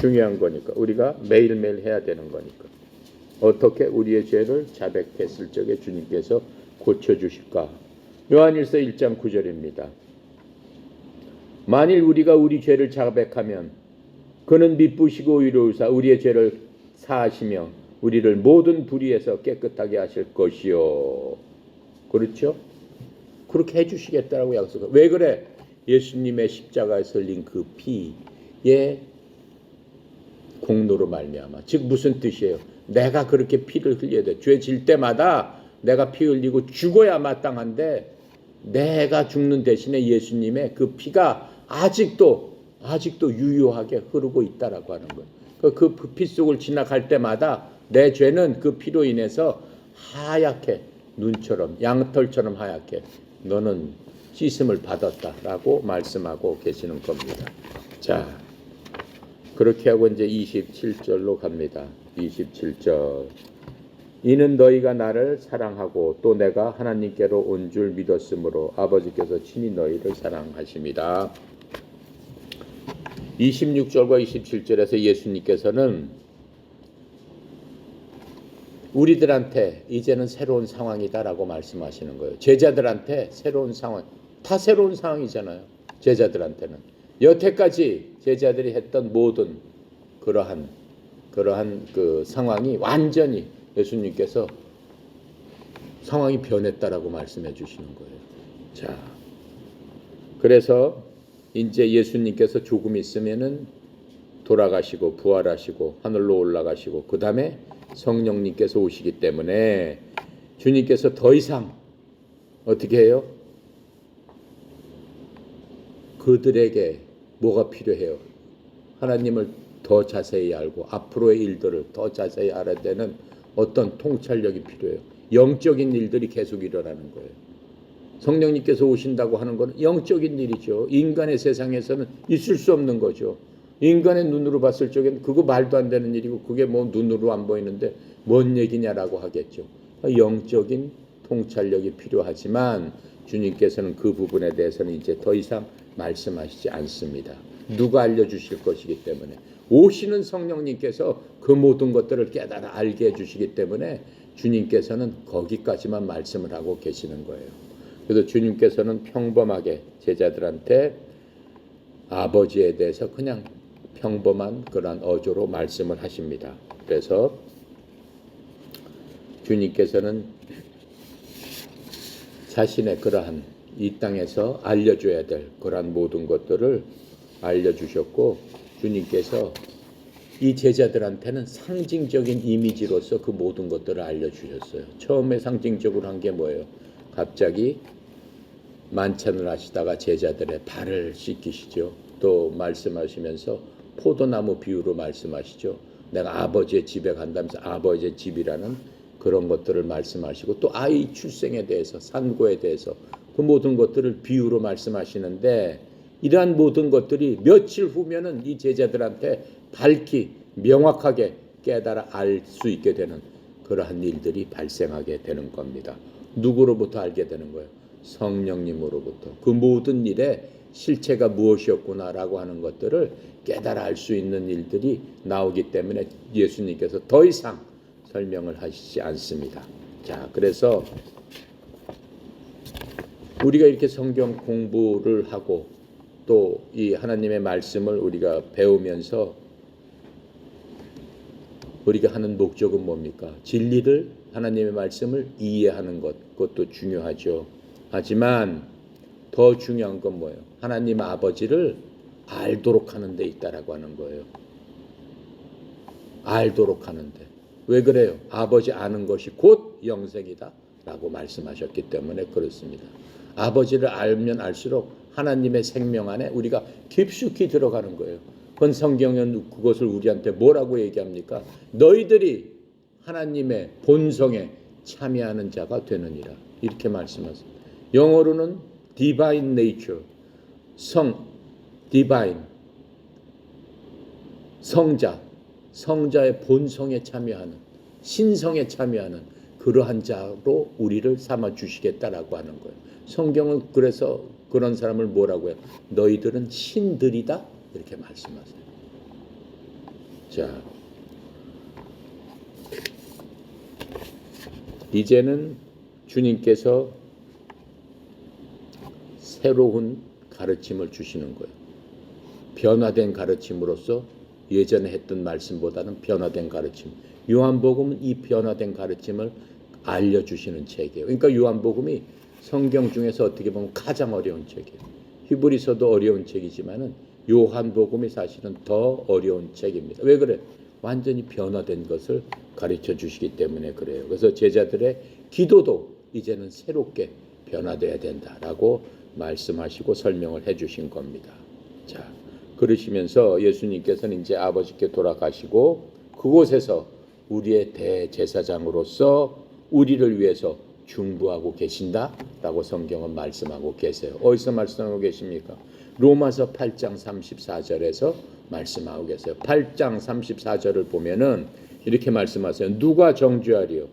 중요한 거니까. 우리가 매일매일 해야 되는 거니까. 어떻게 우리의 죄를 자백했을 적에 주님께서 고쳐주실까? 요한일서 1장 9절입니다. 만일 우리가 우리 죄를 자백하면 그는 미쁘시고 의로우사 우리의 죄를 사하시며 우리를 모든 불의에서 깨끗하게 하실 것이요. 그렇죠? 그렇게 해주시겠다라고 약속해요. 왜 그래? 예수님의 십자가에서 흘린 그 피의 공로로 말미암아. 즉 무슨 뜻이에요? 내가 그렇게 피를 흘려야 돼. 죄 질 때마다 내가 피 흘리고 죽어야 마땅한데 내가 죽는 대신에 예수님의 그 피가 아직도 유효하게 흐르고 있다라고 하는 거예요. 그 피 속을 지나갈 때마다 내 죄는 그 피로 인해서 하얗게 눈처럼 양털처럼 하얗게 너는 씻음을 받았다라고 말씀하고 계시는 겁니다. 자, 그렇게 하고 이제 27절로 갑니다. 27절. 이는 너희가 나를 사랑하고 또 내가 하나님께로 온 줄 믿었으므로 아버지께서 친히 너희를 사랑하심이다. 26절과 27절에서 예수님께서는 우리들한테 이제는 새로운 상황이다라고 말씀하시는 거예요. 제자들한테 새로운 상황, 다 새로운 상황이잖아요. 제자들한테는 여태까지 제자들이 했던 모든 그러한 그 상황이 완전히 예수님께서 상황이 변했다라고 말씀해 주시는 거예요. 자, 그래서 이제 예수님께서 조금 있으면은 돌아가시고 부활하시고 하늘로 올라가시고 그 다음에 성령님께서 오시기 때문에 주님께서 더 이상 어떻게 해요? 그들에게 뭐가 필요해요? 하나님을 더 자세히 알고 앞으로의 일들을 더 자세히 알아야 되는 어떤 통찰력이 필요해요. 영적인 일들이 계속 일어나는 거예요. 성령님께서 오신다고 하는 것은 영적인 일이죠. 인간의 세상에서는 있을 수 없는 거죠. 인간의 눈으로 봤을 적엔 그거 말도 안 되는 일이고 그게 뭐 눈으로 안 보이는데 뭔 얘기냐라고 하겠죠. 영적인 통찰력이 필요하지만 주님께서는 그 부분에 대해서는 이제 더 이상 말씀하시지 않습니다. 누가 알려주실 것이기 때문에 오시는 성령님께서 그 모든 것들을 깨달아 알게 해주시기 때문에 주님께서는 거기까지만 말씀을 하고 계시는 거예요. 그래서 주님께서는 평범하게 제자들한테 아버지에 대해서 그냥 평범한 그런 어조로 말씀을 하십니다. 그래서 주님께서는 자신의 그러한 이 땅에서 알려줘야 될 그러한 모든 것들을 알려주셨고 주님께서 이 제자들한테는 상징적인 이미지로서 그 모든 것들을 알려주셨어요. 처음에 상징적으로 한 게 뭐예요? 갑자기 만찬을 하시다가 제자들의 발을 씻기시죠. 또 말씀하시면서 포도나무 비유로 말씀하시죠. 내가 아버지의 집에 간다면서 아버지의 집이라는 그런 것들을 말씀하시고 또 아이 출생에 대해서 산고에 대해서 그 모든 것들을 비유로 말씀하시는데 이러한 모든 것들이 며칠 후면은 이 제자들한테 밝히 명확하게 깨달아 알 수 있게 되는 그러한 일들이 발생하게 되는 겁니다. 누구로부터 알게 되는 거예요? 성령님으로부터. 그 모든 일의 실체가 무엇이었구나라고 하는 것들을 깨달아 알 수 있는 일들이 나오기 때문에 예수님께서 더 이상 설명을 하시지 않습니다. 자, 그래서 우리가 이렇게 성경 공부를 하고 또 이 하나님의 말씀을 우리가 배우면서 우리가 하는 목적은 뭡니까? 진리를 하나님의 말씀을 이해하는 것, 그것도 중요하죠. 하지만 더 중요한 건 뭐예요? 하나님 아버지를 알도록 하는 데 있다라고 하는 거예요. 알도록 하는데. 왜 그래요? 아버지 아는 것이 곧 영생이다 라고 말씀하셨기 때문에 그렇습니다. 아버지를 알면 알수록 하나님의 생명 안에 우리가 깊숙이 들어가는 거예요. 그건 성경은 그것을 우리한테 뭐라고 얘기합니까? 너희들이 하나님의 본성에 참여하는 자가 되느니라 이렇게 말씀하세요. 영어로는 divine nature, divine, 성자의 본성에 참여하는, 신성에 참여하는 그러한 자로 우리를 삼아 주시겠다라고 하는 거예요. 성경은 그래서 그런 사람을 뭐라고 해요? 너희들은 신들이다 이렇게 말씀하세요. 자, 이제는 주님께서 새로운 가르침을 주시는 거예요. 변화된 가르침으로서 예전에 했던 말씀보다는 변화된 가르침. 요한복음은 이 변화된 가르침을 알려주시는 책이에요. 그러니까 요한복음이 성경 중에서 어떻게 보면 가장 어려운 책이에요. 히브리서도 어려운 책이지만은 요한복음이 사실은 더 어려운 책입니다. 왜 그래? 완전히 변화된 것을 가르쳐 주시기 때문에 그래요. 그래서 제자들의 기도도 이제는 새롭게 변화돼야 된다라고 말씀하시고 설명을 해 주신 겁니다. 자, 그러시면서 예수님께서는 이제 아버지께 돌아가시고 그곳에서 우리의 대제사장으로서 우리를 위해서 중보하고 계신다라고 성경은 말씀하고 계세요. 어디서 말씀하고 계십니까? 로마서 8장 34절에서 말씀하고 계세요. 8장 34절을 보면은 이렇게 말씀하세요. 누가 정죄하리요?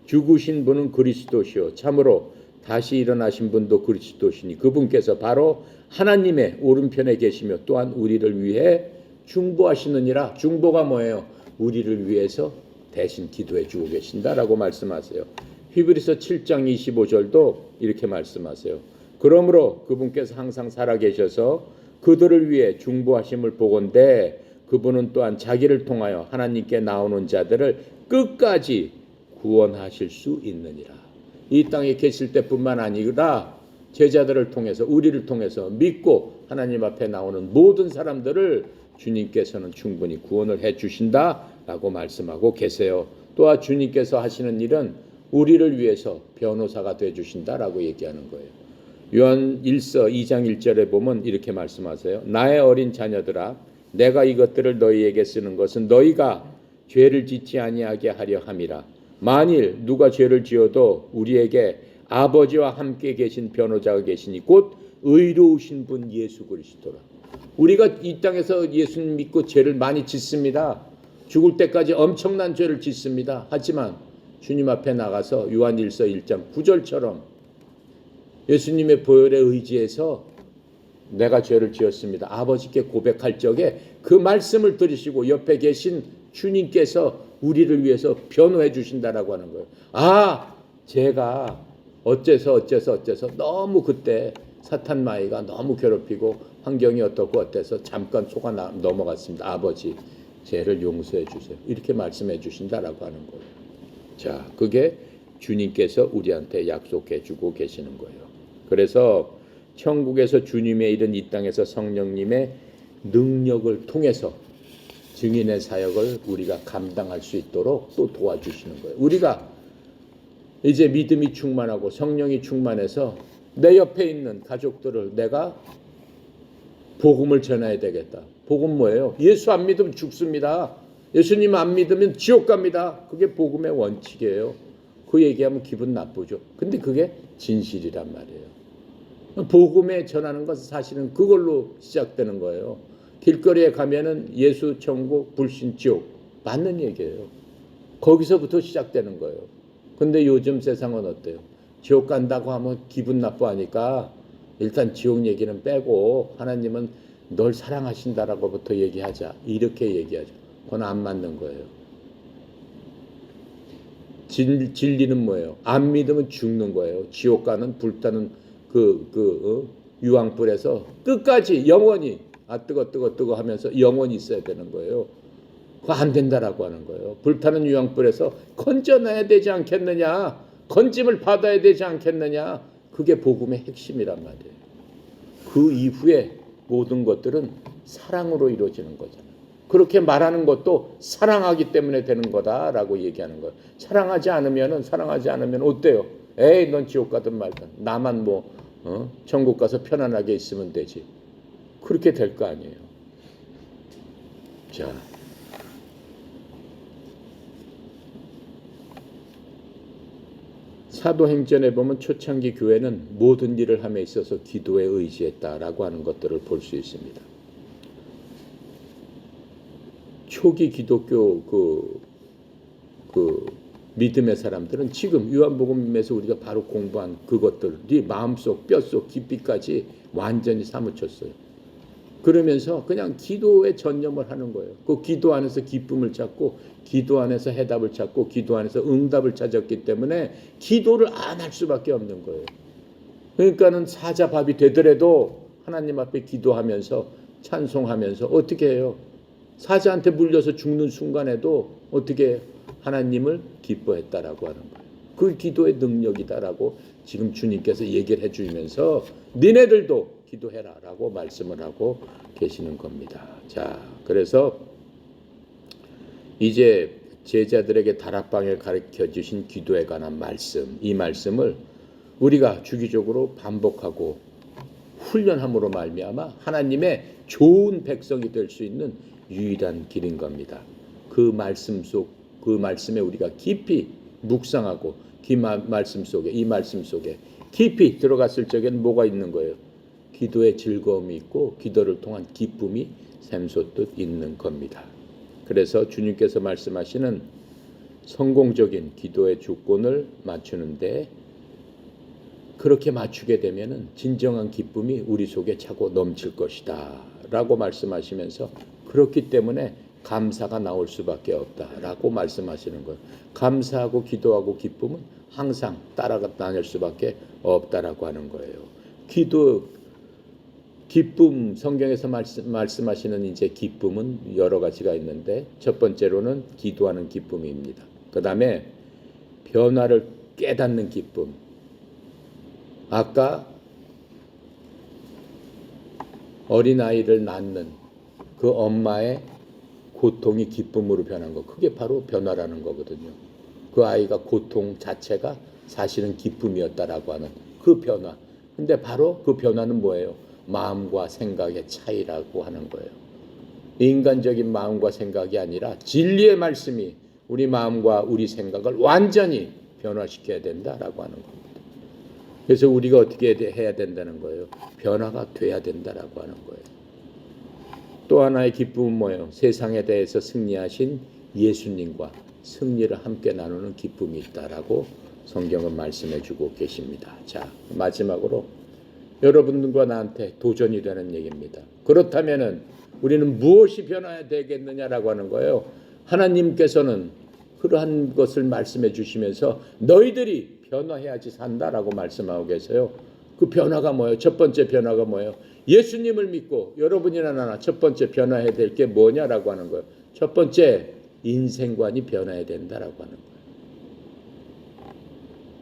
죽으신 분은 그리스도시요 참으로 다시 일어나신 분도 그리스도시니 그분께서 바로 하나님의 오른편에 계시며 또한 우리를 위해 중보하시느니라. 중보가 뭐예요? 우리를 위해서 대신 기도해 주고 계신다라고 말씀하세요. 히브리서 7장 25절도 이렇게 말씀하세요. 그러므로 그분께서 항상 살아계셔서 그들을 위해 중보하심을 보건대 그분은 또한 자기를 통하여 하나님께 나오는 자들을 끝까지 구원하실 수 있느니라. 이 땅에 계실 때뿐만 아니라 제자들을 통해서 우리를 통해서 믿고 하나님 앞에 나오는 모든 사람들을 주님께서는 충분히 구원을 해 주신다라고 말씀하고 계세요. 또한 주님께서 하시는 일은 우리를 위해서 변호사가 돼 주신다라고 얘기하는 거예요. 요한 1서 2장 1절에 보면 이렇게 말씀하세요. 나의 어린 자녀들아 내가 이것들을 너희에게 쓰는 것은 너희가 죄를 짓지 아니하게 하려 함이라. 만일 누가 죄를 지어도 우리에게 아버지와 함께 계신 변호자가 계시니 곧 의로우신 분 예수 그리스도라. 우리가 이 땅에서 예수님 믿고 죄를 많이 짓습니다. 죽을 때까지 엄청난 죄를 짓습니다. 하지만 주님 앞에 나가서 요한 1서 1장 9절처럼 예수님의 보혈에 의지해서 내가 죄를 지었습니다. 아버지께 고백할 적에 그 말씀을 들으시고 옆에 계신 주님께서 우리를 위해서 변호해 주신다라고 하는 거예요. 아, 제가 어째서 너무 그때 사탄 마귀가 너무 괴롭히고 환경이 어떻고 어때서 잠깐 속아 넘어갔습니다. 아버지, 죄를 용서해 주세요. 이렇게 말씀해 주신다라고 하는 거예요. 자, 그게 주님께서 우리한테 약속해 주고 계시는 거예요. 그래서 천국에서 주님의 일은 이 땅에서 성령님의 능력을 통해서 증인의 사역을 우리가 감당할 수 있도록 또 도와주시는 거예요. 우리가 이제 믿음이 충만하고 성령이 충만해서 내 옆에 있는 가족들을 내가 복음을 전해야 되겠다. 복음 뭐예요? 예수 안 믿으면 죽습니다. 예수님 안 믿으면 지옥 갑니다. 그게 복음의 원칙이에요. 그 얘기하면 기분 나쁘죠. 근데 그게 진실이란 말이에요. 복음에 전하는 것은 사실은 그걸로 시작되는 거예요. 길거리에 가면은 예수 천국 불신 지옥 맞는 얘기예요. 거기서부터 시작되는 거예요. 근데 요즘 세상은 어때요? 지옥 간다고 하면 기분 나빠하니까 일단 지옥 얘기는 빼고 하나님은 널 사랑하신다라고부터 얘기하자. 이렇게 얘기하죠. 그건 안 맞는 거예요. 진리는 뭐예요? 안 믿으면 죽는 거예요. 지옥 가는 불타는 유황불에서 끝까지 영원히 뜨거 하면서 영원히 있어야 되는 거예요. 그거 안 된다라고 하는 거예요. 불타는 유황불에서 건져내야 되지 않겠느냐? 건짐을 받아야 되지 않겠느냐? 그게 복음의 핵심이란 말이에요. 그 이후에 모든 것들은 사랑으로 이루어지는 거잖아요. 그렇게 말하는 것도 사랑하기 때문에 되는 거다라고 얘기하는 거예요. 사랑하지 않으면 어때요? 에이, 넌 지옥 가든 말든 나만 천국 가서 편안하게 있으면 되지. 그렇게 될 거 아니에요. 자, 사도행전에 보면 초창기 교회는 모든 일을 함에 있어서 기도에 의지했다라고 하는 것들을 볼 수 있습니다. 초기 기독교 믿음의 사람들은 지금 요한복음에서 우리가 바로 공부한 그것들이 마음속 뼛속 깊이까지 완전히 사무쳤어요. 그러면서 그냥 기도에 전념을 하는 거예요. 그 기도 안에서 기쁨을 찾고 기도 안에서 해답을 찾고 기도 안에서 응답을 찾았기 때문에 기도를 안 할 수밖에 없는 거예요. 그러니까는 사자밥이 되더라도 하나님 앞에 기도하면서 찬송하면서 어떻게 해요? 사자한테 물려서 죽는 순간에도 어떻게 하나님을 기뻐했다라고 하는 거예요. 그 기도의 능력이다라고 지금 주님께서 얘기를 해주면서 니네들도 기도해라라고 말씀을 하고 계시는 겁니다. 자, 그래서 이제 제자들에게 다락방에 가르쳐 주신 기도에 관한 말씀, 이 말씀을 우리가 주기적으로 반복하고 훈련함으로 말미암아 하나님의 좋은 백성이 될 수 있는 유일한 길인 겁니다. 그 말씀에 우리가 깊이 묵상하고 이 말씀 속에 깊이 들어갔을 적에는 뭐가 있는 거예요? 기도의 즐거움이 있고 기도를 통한 기쁨이 샘솟듯 있는 겁니다. 그래서 주님께서 말씀하시는 성공적인 기도의 조건을 맞추는데 그렇게 맞추게 되면은 진정한 기쁨이 우리 속에 차고 넘칠 것이다 라고 말씀하시면서 그렇기 때문에 감사가 나올 수밖에 없다라고 말씀하시는 거예요. 감사하고 기도하고 기쁨은 항상 따라다닐 수밖에 없다라고 하는 거예요. 기쁨 성경에서 말씀하시는 이제 기쁨은 여러 가지가 있는데 첫 번째로는 기도하는 기쁨입니다. 그 다음에 변화를 깨닫는 기쁨. 아까 어린아이를 낳는 그 엄마의 고통이 기쁨으로 변한 거. 그게 바로 변화라는 거거든요. 그 아이가 고통 자체가 사실은 기쁨이었다라고 하는 그 변화. 근데 바로 그 변화는 뭐예요? 마음과 생각의 차이라고 하는 거예요. 인간적인 마음과 생각이 아니라 진리의 말씀이 우리 마음과 우리 생각을 완전히 변화시켜야 된다라고 하는 겁니다. 그래서 우리가 어떻게 해야 된다는 거예요? 변화가 돼야 된다라고 하는 거예요. 또 하나의 기쁨은 뭐예요? 세상에 대해서 승리하신 예수님과 승리를 함께 나누는 기쁨이 있다라고 성경은 말씀해 주고 계십니다. 자, 마지막으로 여러분들과 나한테 도전이 되는 얘기입니다. 그렇다면은 우리는 무엇이 변화해야 되겠느냐라고 하는 거예요. 하나님께서는 그러한 것을 말씀해 주시면서 너희들이 변화해야지 산다라고 말씀하고 계세요. 그 변화가 뭐예요? 첫 번째 변화가 뭐예요? 예수님을 믿고 여러분이나 나나 첫 번째 변화해야 될 게 뭐냐라고 하는 거예요. 첫 번째 인생관이 변화해야 된다라고 하는 거예요.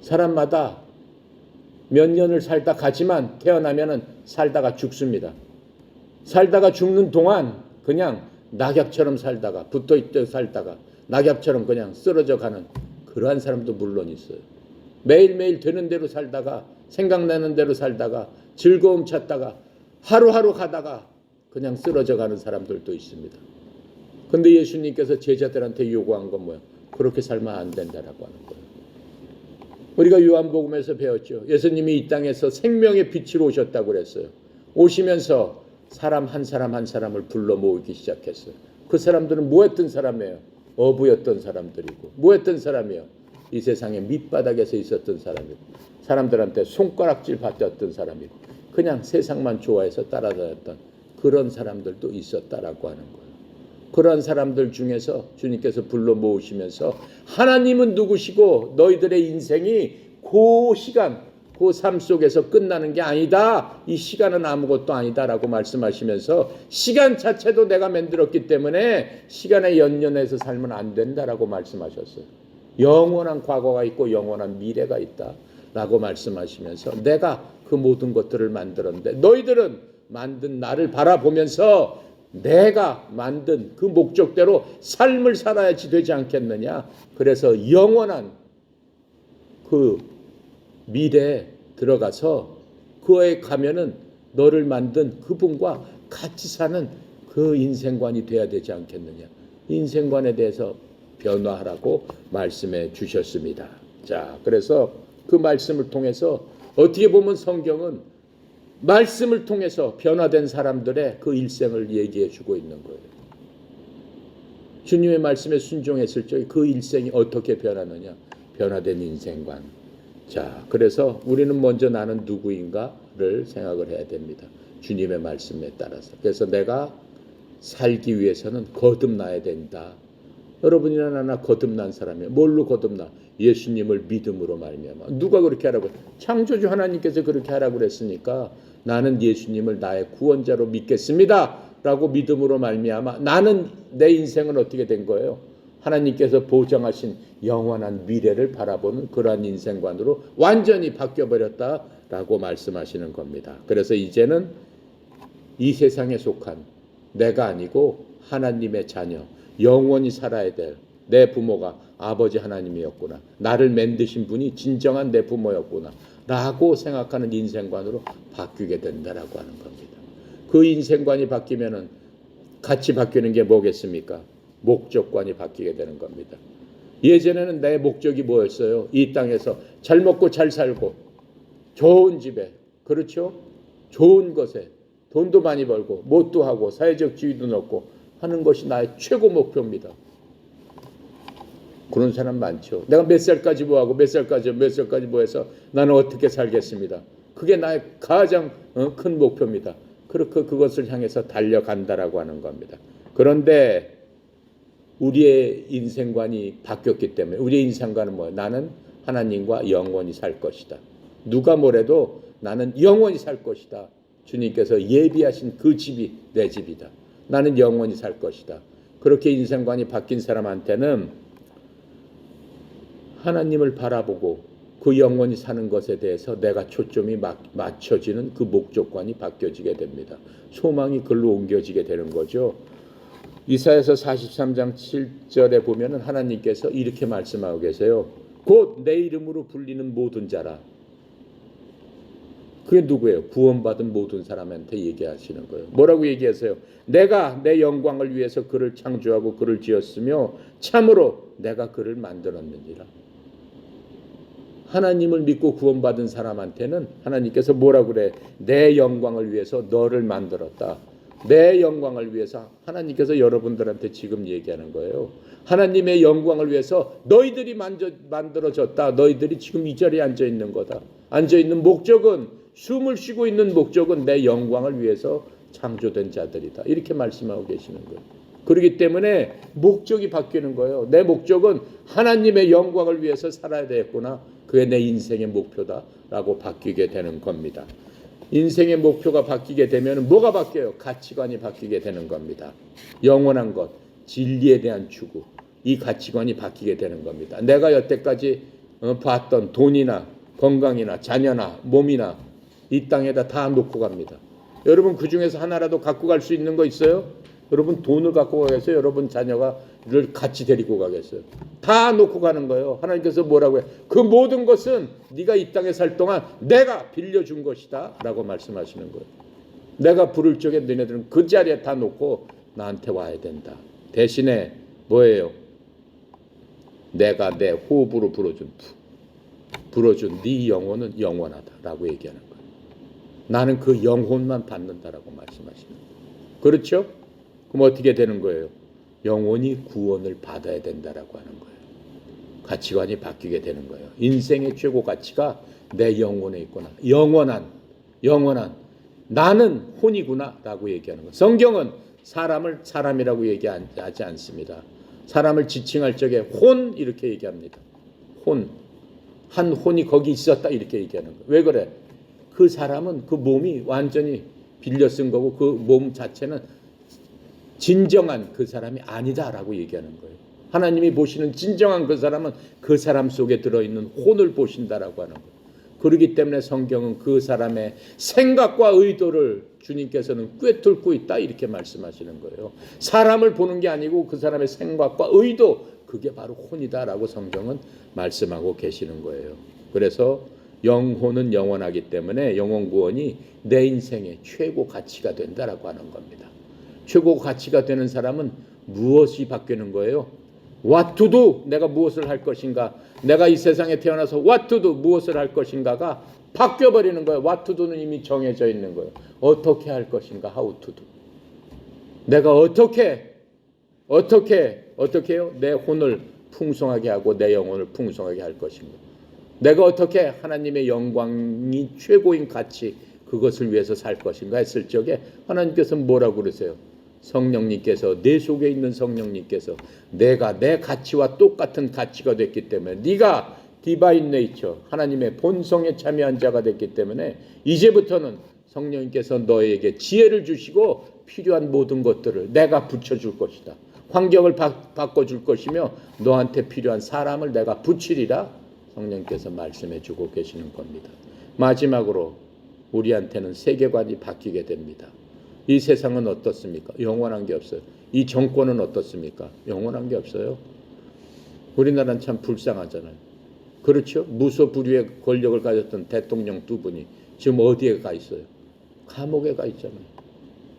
사람마다 몇 년을 살다 가지만 태어나면은 살다가 죽습니다. 살다가 죽는 동안 그냥 낙엽처럼 살다가 붙어있다 살다가 낙엽처럼 그냥 쓰러져 가는 그러한 사람도 물론 있어요. 매일매일 되는 대로 살다가 생각나는 대로 살다가 즐거움 찾다가 하루하루 가다가 그냥 쓰러져 가는 사람들도 있습니다. 근데 예수님께서 제자들한테 요구한 건 뭐예요? 그렇게 살면 안 된다라고 하는 거예요. 우리가 요한복음에서 배웠죠. 예수님이 이 땅에서 생명의 빛으로 오셨다고 그랬어요. 오시면서 사람 한 사람 한 사람을 불러 모으기 시작했어요. 그 사람들은 뭐 했던 사람이에요? 어부였던 사람들이고 뭐 했던 사람이에요? 이 세상의 밑바닥에서 있었던 사람이고 사람들한테 손가락질 받았던 사람이고 그냥 세상만 좋아해서 따라다녔던 그런 사람들도 있었다라고 하는 거예요. 그런 사람들 중에서 주님께서 불러 모으시면서 하나님은 누구시고 너희들의 인생이 그 시간 그 삶 속에서 끝나는 게 아니다. 이 시간은 아무것도 아니다라고 말씀하시면서 시간 자체도 내가 만들었기 때문에 시간에 연연해서 살면 안 된다라고 말씀하셨어요. 영원한 과거가 있고 영원한 미래가 있다라고 말씀하시면서 내가 그 모든 것들을 만들었는데 너희들은 만든 나를 바라보면서 내가 만든 그 목적대로 삶을 살아야지 되지 않겠느냐. 그래서 영원한 그 미래에 들어가서 그에 가면은 너를 만든 그분과 같이 사는 그 인생관이 돼야 되지 않겠느냐. 인생관에 대해서 변화하라고 말씀해 주셨습니다. 자, 그래서 그 말씀을 통해서 어떻게 보면 성경은 말씀을 통해서 변화된 사람들의 그 일생을 얘기해 주고 있는 거예요. 주님의 말씀에 순종했을 적에 그 일생이 어떻게 변하느냐. 변화된 인생관. 자, 그래서 우리는 먼저 나는 누구인가를 생각을 해야 됩니다. 주님의 말씀에 따라서. 그래서 내가 살기 위해서는 거듭나야 된다. 여러분이나 나나 거듭난 사람이에요. 뭘로 거듭나? 예수님을 믿음으로 말미암아. 누가 그렇게 하라고? 창조주 하나님께서 그렇게 하라고 그랬으니까 나는 예수님을 나의 구원자로 믿겠습니다. 라고 믿음으로 말미암아 나는 내 인생은 어떻게 된 거예요? 하나님께서 보장하신 영원한 미래를 바라보는 그러한 인생관으로 완전히 바뀌어버렸다라고 말씀하시는 겁니다. 그래서 이제는 이 세상에 속한 내가 아니고 하나님의 자녀, 영원히 살아야 될 내 부모가 아버지 하나님이었구나. 나를 만드신 분이 진정한 내 부모였구나. 라고 생각하는 인생관으로 바뀌게 된다라고 하는 겁니다. 그 인생관이 바뀌면은 같이 바뀌는 게 뭐겠습니까? 목적관이 바뀌게 되는 겁니다. 예전에는 내 목적이 뭐였어요? 이 땅에서 잘 먹고 잘 살고 좋은 집에, 그렇죠? 좋은 것에 돈도 많이 벌고 뭣도 하고 사회적 지위도 높고 하는 것이 나의 최고 목표입니다. 그런 사람 많죠. 내가 몇 살까지 뭐 하고 몇 살까지 뭐 해서 나는 어떻게 살겠습니다. 그게 나의 가장 큰 목표입니다. 그렇게 그것을 향해서 달려간다라고 하는 겁니다. 그런데 우리의 인생관이 바뀌었기 때문에 우리의 인생관은 뭐예요? 나는 하나님과 영원히 살 것이다. 누가 뭐래도 나는 영원히 살 것이다. 주님께서 예비하신 그 집이 내 집이다. 나는 영원히 살 것이다. 그렇게 인생관이 바뀐 사람한테는 하나님을 바라보고 그 영원히 사는 것에 대해서 내가 초점이 맞춰지는 그 목적관이 바뀌어지게 됩니다. 소망이 글로 옮겨지게 되는 거죠. 이사야서 43장 7절에 보면은 하나님께서 이렇게 말씀하고 계세요. 곧 내 이름으로 불리는 모든 자라. 그게 누구예요? 구원받은 모든 사람한테 얘기하시는 거예요. 뭐라고 얘기하세요? 내가 내 영광을 위해서 그를 창조하고 그를 지었으며 참으로 내가 그를 만들었느니라. 하나님을 믿고 구원받은 사람한테는 하나님께서 뭐라고 그래? 내 영광을 위해서 너를 만들었다. 내 영광을 위해서 하나님께서 여러분들한테 지금 얘기하는 거예요. 하나님의 영광을 위해서 너희들이 만들어졌다. 너희들이 지금 이 자리에 앉아있는 거다. 앉아있는 목적은, 숨을 쉬고 있는 목적은 내 영광을 위해서 창조된 자들이다. 이렇게 말씀하고 계시는 거예요. 그렇기 때문에 목적이 바뀌는 거예요. 내 목적은 하나님의 영광을 위해서 살아야 되겠구나. 그게 내 인생의 목표다라고 바뀌게 되는 겁니다. 인생의 목표가 바뀌게 되면 뭐가 바뀌어요? 가치관이 바뀌게 되는 겁니다. 영원한 것, 진리에 대한 추구, 이 가치관이 바뀌게 되는 겁니다. 내가 여태까지 봤던 돈이나 건강이나 자녀나 몸이나 이 땅에다 다 놓고 갑니다. 여러분 그 중에서 하나라도 갖고 갈 수 있는 거 있어요? 여러분 돈을 갖고 가겠어요? 여러분 자녀가를 같이 데리고 가겠어요? 다 놓고 가는 거예요. 하나님께서 뭐라고 해요? 그 모든 것은 네가 이 땅에 살 동안 내가 빌려준 것이다 라고 말씀하시는 거예요. 내가 부를 적에 너희들은 그 자리에 다 놓고 나한테 와야 된다. 대신에 뭐예요? 내가 내 호흡으로 불어준 네 영혼은 영원하다라고 얘기하는 거예요. 나는 그 영혼만 받는다라고 말씀하시는 거예요. 그렇죠? 그럼 어떻게 되는 거예요? 영원히 구원을 받아야 된다라고 하는 거예요. 가치관이 바뀌게 되는 거예요. 인생의 최고 가치가 내 영혼에 있구나. 영원한 나는 혼이구나라고 얘기하는 거예요. 성경은 사람을 사람이라고 얘기하지 않습니다. 사람을 지칭할 적에 혼 이렇게 얘기합니다. 한 혼이 거기 있었다 이렇게 얘기하는 거예요. 왜 그래? 그 사람은 그 몸이 완전히 빌려 쓴 거고 그 몸 자체는 진정한 그 사람이 아니다라고 얘기하는 거예요. 하나님이 보시는 진정한 그 사람은 그 사람 속에 들어있는 혼을 보신다라고 하는 거예요. 그렇기 때문에 성경은 그 사람의 생각과 의도를 주님께서는 꿰뚫고 있다 이렇게 말씀하시는 거예요. 사람을 보는 게 아니고 그 사람의 생각과 의도, 그게 바로 혼이다라고 성경은 말씀하고 계시는 거예요. 그래서 영혼은 영원하기 때문에 영혼 구원이 내 인생의 최고 가치가 된다라고 하는 겁니다. 최고 가치가 되는 사람은 무엇이 바뀌는 거예요? What to do? 내가 무엇을 할 것인가? 내가 이 세상에 태어나서 what to do? 무엇을 할 것인가가 바뀌어버리는 거예요. What to do는 이미 정해져 있는 거예요. 어떻게 할 것인가? How to do? 내가 어떻게 해요? 내 혼을 풍성하게 하고 내 영혼을 풍성하게 할 것인가? 내가 어떻게 하나님의 영광이 최고인 가치 그것을 위해서 살 것인가 했을 적에 하나님께서 뭐라고 그러세요? 성령님께서 내 속에 있는 성령님께서 내가 내 가치와 똑같은 가치가 됐기 때문에 네가 디바인 네이처 하나님의 본성에 참여한 자가 됐기 때문에 이제부터는 성령님께서 너에게 지혜를 주시고 필요한 모든 것들을 내가 붙여줄 것이다. 환경을 바꿔줄 것이며 너한테 필요한 사람을 내가 붙이리라 성령님께서 말씀해 주고 계시는 겁니다. 마지막으로 우리한테는 세계관이 바뀌게 됩니다. 이 세상은 어떻습니까? 영원한 게 없어요. 이 정권은 어떻습니까? 영원한 게 없어요. 우리나라는 참 불쌍하잖아요. 그렇죠? 무소불위의 권력을 가졌던 대통령 두 분이 지금 어디에 가 있어요? 감옥에 가 있잖아요.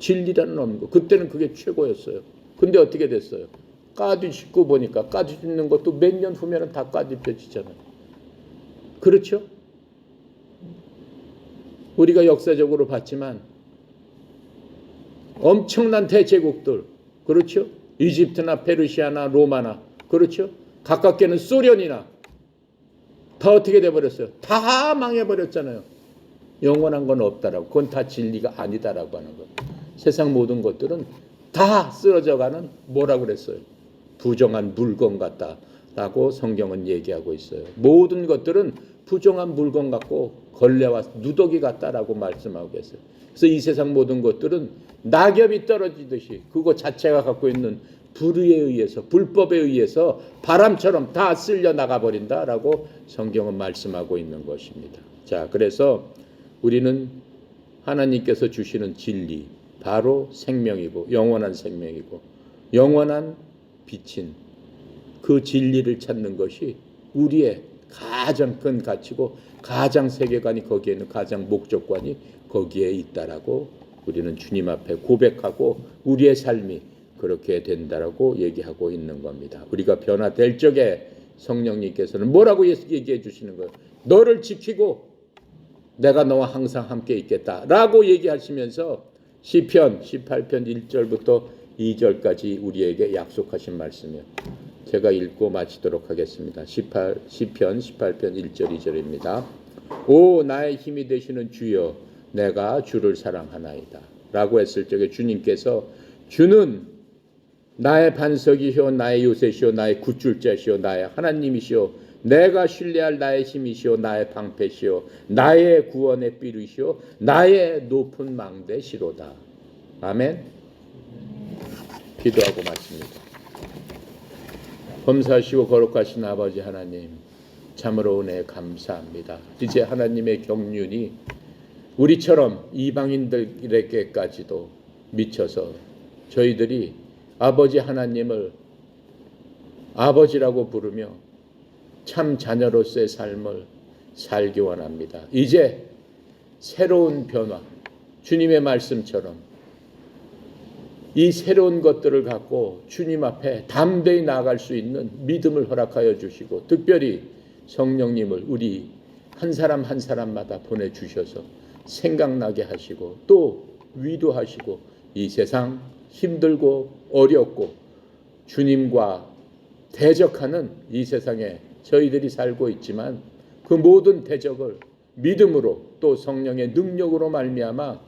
진리라는 없는 거. 그때는 그게 최고였어요. 근데 어떻게 됐어요? 까뒤집고 보니까 까뒤집는 것도 몇 년 후면은 다 까뒤펴지잖아요. 그렇죠? 우리가 역사적으로 봤지만 엄청난 대제국들, 그렇죠? 이집트나 페르시아나 로마나, 그렇죠? 가깝게는 소련이나 다 어떻게 돼버렸어요? 다 망해버렸잖아요. 영원한 건 없다라고. 그건 다 진리가 아니다라고 하는 거. 세상 모든 것들은 다 쓰러져가는 뭐라고 그랬어요? 부정한 물건 같다라고 성경은 얘기하고 있어요. 모든 것들은 부정한 물건 같고 걸레와 누더기 같다라고 말씀하고 계세요. 그래서 이 세상 모든 것들은 낙엽이 떨어지듯이 그거 자체가 갖고 있는 불의에 의해서 불법에 의해서 바람처럼 다 쓸려 나가 버린다라고 성경은 말씀하고 있는 것입니다. 자, 그래서 우리는 하나님께서 주시는 진리 바로 생명이고 영원한 생명이고 영원한 빛인 그 진리를 찾는 것이 우리의 가장 큰 가치고 가장 세계관이 거기에 있는 가장 목적관이 거기에 있다라고 우리는 주님 앞에 고백하고 우리의 삶이 그렇게 된다라고 얘기하고 있는 겁니다. 우리가 변화될 적에 성령님께서는 뭐라고 얘기해 주시는 거예요? 너를 지키고 내가 너와 항상 함께 있겠다라고 얘기하시면서 시편 18편 1절부터 2절까지 우리에게 약속하신 말씀이에요. 제가 읽고 마치도록 하겠습니다. 시편 18편 1절 2절입니다. 오 나의 힘이 되시는 주여 내가 주를 사랑하나이다 라고 했을 적에 주님께서 주는 나의 반석이시오 나의 요새시오 나의 굿줄자시오 나의 하나님이시오 내가 신뢰할 나의 힘이시오 나의 방패시오 나의 구원의 삐루시오 나의 높은 망대시로다. 아멘. 기도하고 마칩니다. 범사시고 거룩하신 아버지 하나님 참으로 은혜 감사합니다. 이제 하나님의 경륜이 우리처럼 이방인들에게까지도 미쳐서 저희들이 아버지 하나님을 아버지라고 부르며 참 자녀로서의 삶을 살기 원합니다. 이제 새로운 변화, 주님의 말씀처럼 이 새로운 것들을 갖고 주님 앞에 담대히 나아갈 수 있는 믿음을 허락하여 주시고 특별히 성령님을 우리 한 사람 한 사람마다 보내주셔서 생각나게 하시고 또 위로하시고 이 세상 힘들고 어렵고 주님과 대적하는 이 세상에 저희들이 살고 있지만 그 모든 대적을 믿음으로 또 성령의 능력으로 말미암아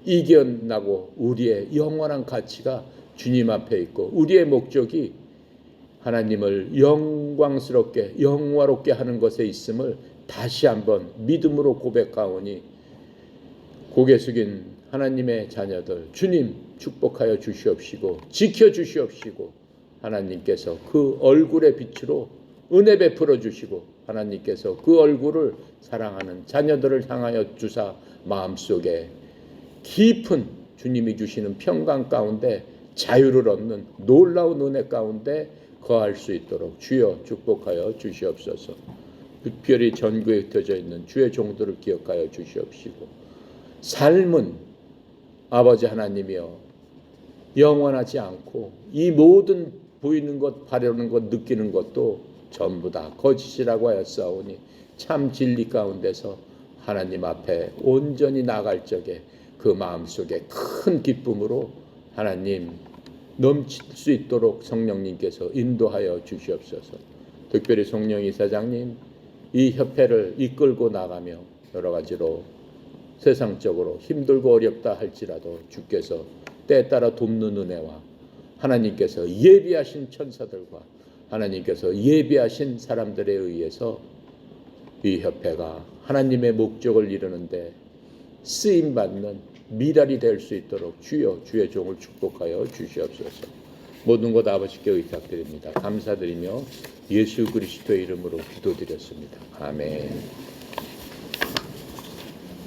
이겨나고 우리의 영원한 가치가 주님 앞에 있고 우리의 목적이 하나님을 영광스럽게 영화롭게 하는 것에 있음을 다시 한번 믿음으로 고백하오니 고개 숙인 하나님의 자녀들 주님 축복하여 주시옵시고 지켜주시옵시고 하나님께서 그 얼굴의 빛으로 은혜 베풀어 주시고 하나님께서 그 얼굴을 사랑하는 자녀들을 향하여 주사 마음속에 깊은 주님이 주시는 평강 가운데 자유를 얻는 놀라운 은혜 가운데 거할 수 있도록 주여 축복하여 주시옵소서. 특별히 전국에 흩어져 있는 주의 종들을 기억하여 주시옵시고 삶은 아버지 하나님이여 영원하지 않고 이 모든 보이는 것 바라는 것 느끼는 것도 전부 다 거짓이라고 하였사오니 참 진리 가운데서 하나님 앞에 온전히 나갈 적에 그 마음속에 큰 기쁨으로 하나님 넘칠 수 있도록 성령님께서 인도하여 주시옵소서. 특별히 성령 이사장님 이 협회를 이끌고 나가며 여러 가지로 세상적으로 힘들고 어렵다 할지라도 주께서 때에 따라 돕는 은혜와 하나님께서 예비하신 천사들과 하나님께서 예비하신 사람들에 의해서 이 협회가 하나님의 목적을 이루는데 쓰임받는 미랄이 될 수 있도록 주여 주의 종을 축복하여 주시옵소서. 모든 것 아버지께 의탁드립니다. 감사드리며 예수 그리스도의 이름으로 기도드렸습니다. 아멘.